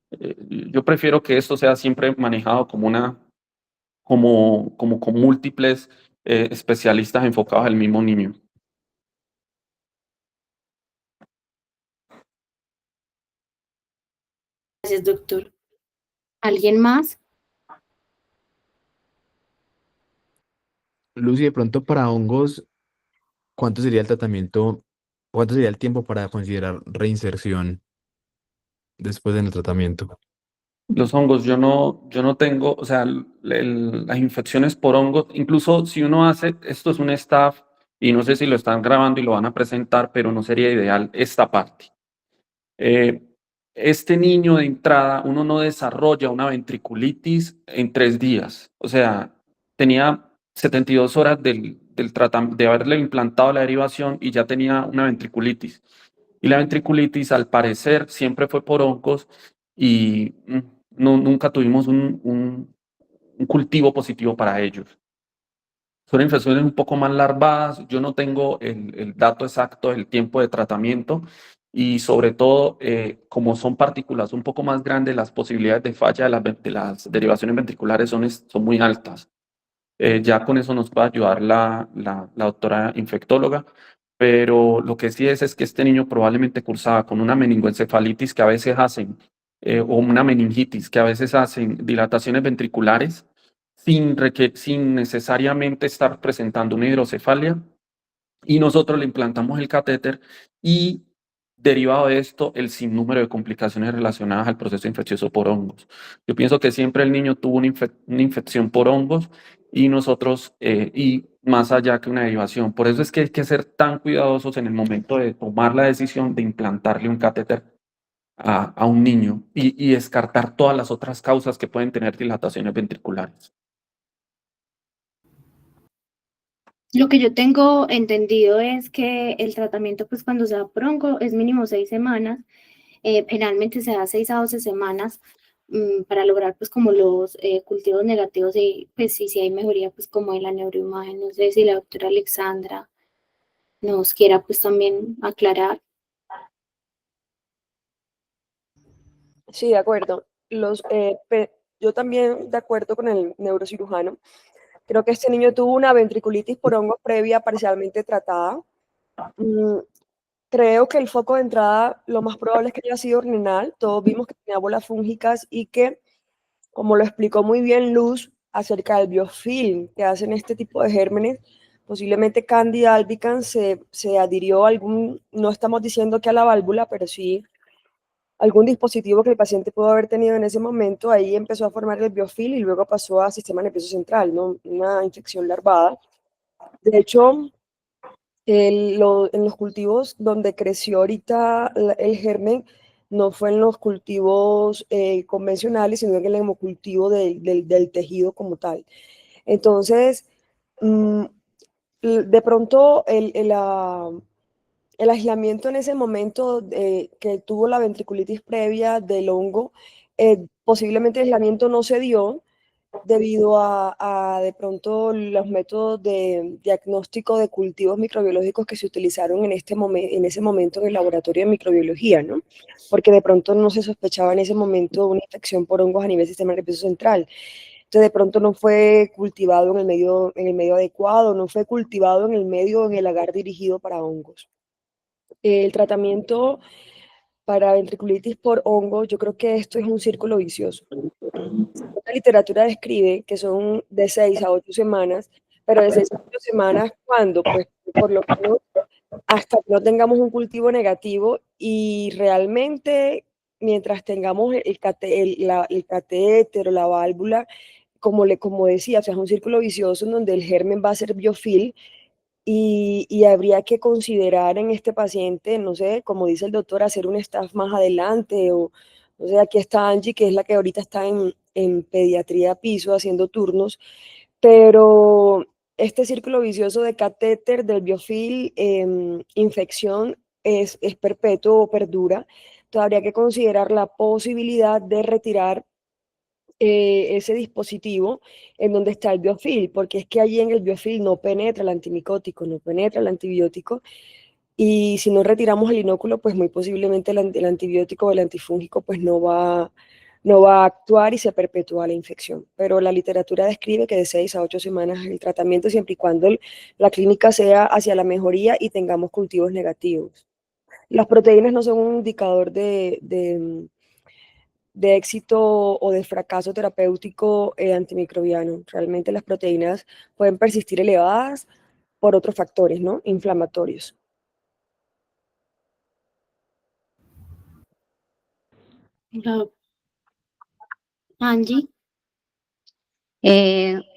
[SPEAKER 4] yo prefiero que esto sea siempre manejado como con múltiples especialistas enfocados al mismo niño.
[SPEAKER 1] Gracias, doctor. ¿Alguien más?
[SPEAKER 6] Lucy, de pronto para hongos, ¿cuánto sería el tratamiento? ¿Cuánto sería el tiempo para considerar reinserción después del tratamiento?
[SPEAKER 4] Los hongos, yo no tengo, o sea, las infecciones por hongos, incluso si uno hace, esto es un staff, y no sé si lo están grabando y lo van a presentar, pero no sería ideal esta parte. Este niño de entrada, uno no desarrolla una ventriculitis en 3 días. O sea, tenía 72 horas de haberle implantado la derivación y ya tenía una ventriculitis. Y la ventriculitis, al parecer, siempre fue por hongos y nunca tuvimos un cultivo positivo para ellos. Son infecciones un poco más larvadas. Yo no tengo el dato exacto del tiempo de tratamiento y sobre todo, como son partículas un poco más grandes, las posibilidades de falla de las derivaciones ventriculares son muy altas. Ya con eso nos puede ayudar la doctora infectóloga, pero lo que sí es que este niño probablemente cursaba con una meningoencefalitis que a veces hacen, o una meningitis que a veces hacen dilataciones ventriculares sin necesariamente estar presentando una hidrocefalia, y nosotros le implantamos el catéter y derivado de esto el sinnúmero de complicaciones relacionadas al proceso infeccioso por hongos. Yo pienso que siempre el niño tuvo una infección por hongos y nosotros, y más allá que una derivación. Por eso es que hay que ser tan cuidadosos en el momento de tomar la decisión de implantarle un catéter a un niño y descartar todas las otras causas que pueden tener dilataciones ventriculares.
[SPEAKER 1] Lo que yo tengo entendido es que el tratamiento, pues cuando se da por hongo, es mínimo 6 semanas. Generalmente se da 6 a 12 semanas para lograr pues como los cultivos negativos y pues si hay mejoría pues como en la neuroimagen. No sé si la doctora Alexandra nos quiera pues también aclarar.
[SPEAKER 2] Sí, de acuerdo. Yo también de acuerdo con el neurocirujano. Creo que este niño tuvo una ventriculitis por hongos previa parcialmente tratada. Creo que el foco de entrada lo más probable es que haya sido renal. Todos vimos que tenía bolas fúngicas y que, como lo explicó muy bien Luz acerca del biofilm que hacen este tipo de gérmenes, posiblemente Candida albicans se adhirió a algún, no estamos diciendo que a la válvula, pero sí algún dispositivo que el paciente pudo haber tenido en ese momento. Ahí empezó a formar el biofilm y luego pasó al sistema nervioso central, ¿no? Una infección larvada. De hecho, en los cultivos donde creció ahorita el germen, no fue en los cultivos convencionales, sino en el hemocultivo del tejido como tal. Entonces, de pronto el aislamiento en ese momento que tuvo la ventriculitis previa del hongo, posiblemente el aislamiento no se dio debido a de pronto los métodos de diagnóstico de cultivos microbiológicos que se utilizaron en ese momento en el laboratorio de microbiología, ¿no? Porque de pronto no se sospechaba en ese momento una infección por hongos a nivel del sistema nervioso central. Entonces de pronto no fue cultivado en el medio adecuado, no fue cultivado en el agar dirigido para hongos. El tratamiento para ventriculitis por hongo, yo creo que esto es un círculo vicioso. La literatura describe que son de 6 a 8 semanas, pero de 6 a 8 semanas, ¿cuándo? Pues por lo menos hasta que no tengamos un cultivo negativo y realmente mientras tengamos el catéter o la válvula, como decía, o sea, es un círculo vicioso en donde el germen va a ser biofil y habría que considerar en este paciente, no sé, como dice el doctor, hacer un staff más adelante o sea, aquí está Angie, que es la que ahorita está en pediatría piso haciendo turnos, pero este círculo vicioso de catéter, del biofil, infección, es perpetuo o perdura. Entonces habría que considerar la posibilidad de retirar ese dispositivo en donde está el biofil, porque es que allí en el biofil no penetra el antimicótico, no penetra el antibiótico, y si no retiramos el inóculo, pues muy posiblemente el antibiótico o el antifúngico pues no va a actuar y se perpetúa la infección. Pero la literatura describe que de 6 a 8 semanas el tratamiento, siempre y cuando la clínica sea hacia la mejoría y tengamos cultivos negativos. Las proteínas no son un indicador de éxito o de fracaso terapéutico antimicrobiano. Realmente las proteínas pueden persistir elevadas por otros factores, ¿no? Inflamatorios.
[SPEAKER 1] Angie.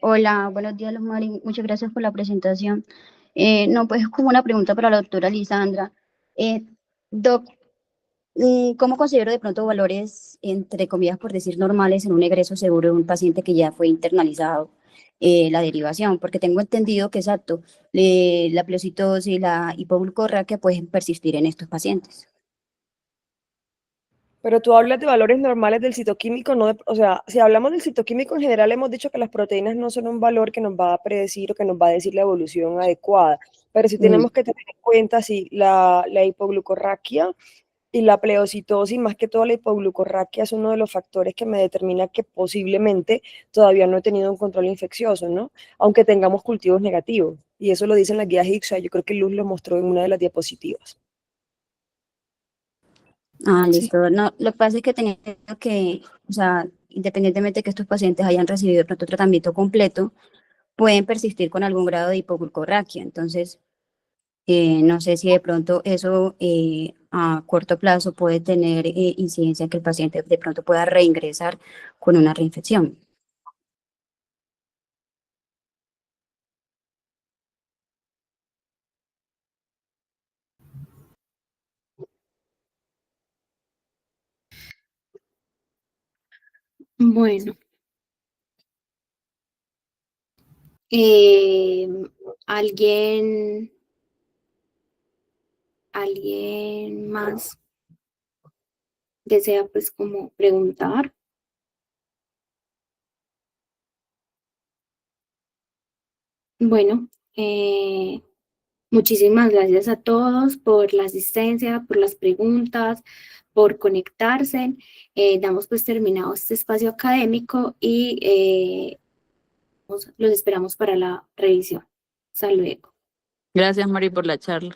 [SPEAKER 7] Hola, buenos días, Luz Mari. Muchas gracias por la presentación. No, pues es como una pregunta para la doctora Lisandra. Doc, ¿cómo considero de pronto valores, entre comillas, por decir, normales en un egreso seguro de un paciente que ya fue internalizado, la derivación? Porque tengo entendido que, exacto, la pleocitosis y la hipoglucorraquia pueden persistir en estos pacientes.
[SPEAKER 2] Pero tú hablas de valores normales del citoquímico, no o sea, si hablamos del citoquímico en general, hemos dicho que las proteínas no son un valor que nos va a predecir o que nos va a decir la evolución adecuada. Pero sí tenemos que tener en cuenta si la hipoglucorraquia y la pleocitosis, más que todo la hipoglucorraquia, es uno de los factores que me determina que posiblemente todavía no he tenido un control infeccioso, ¿no? Aunque tengamos cultivos negativos. Y eso lo dicen las guías ICSA, yo creo que Luz lo mostró en una de las diapositivas.
[SPEAKER 7] Ah, listo. No, lo que pasa es que tenía entendido que, o sea, independientemente de que estos pacientes hayan recibido de pronto tratamiento completo, pueden persistir con algún grado de hipoglucorraquia. Entonces, no sé si de pronto eso a corto plazo puede tener incidencia en que el paciente de pronto pueda reingresar con una reinfección.
[SPEAKER 1] Bueno, ¿alguien más desea pues como preguntar? Bueno, muchísimas gracias a todos por la asistencia, por las preguntas, por conectarse. Damos pues terminado este espacio académico y los esperamos para la revisión. Hasta luego.
[SPEAKER 8] Gracias, Mari, por la charla.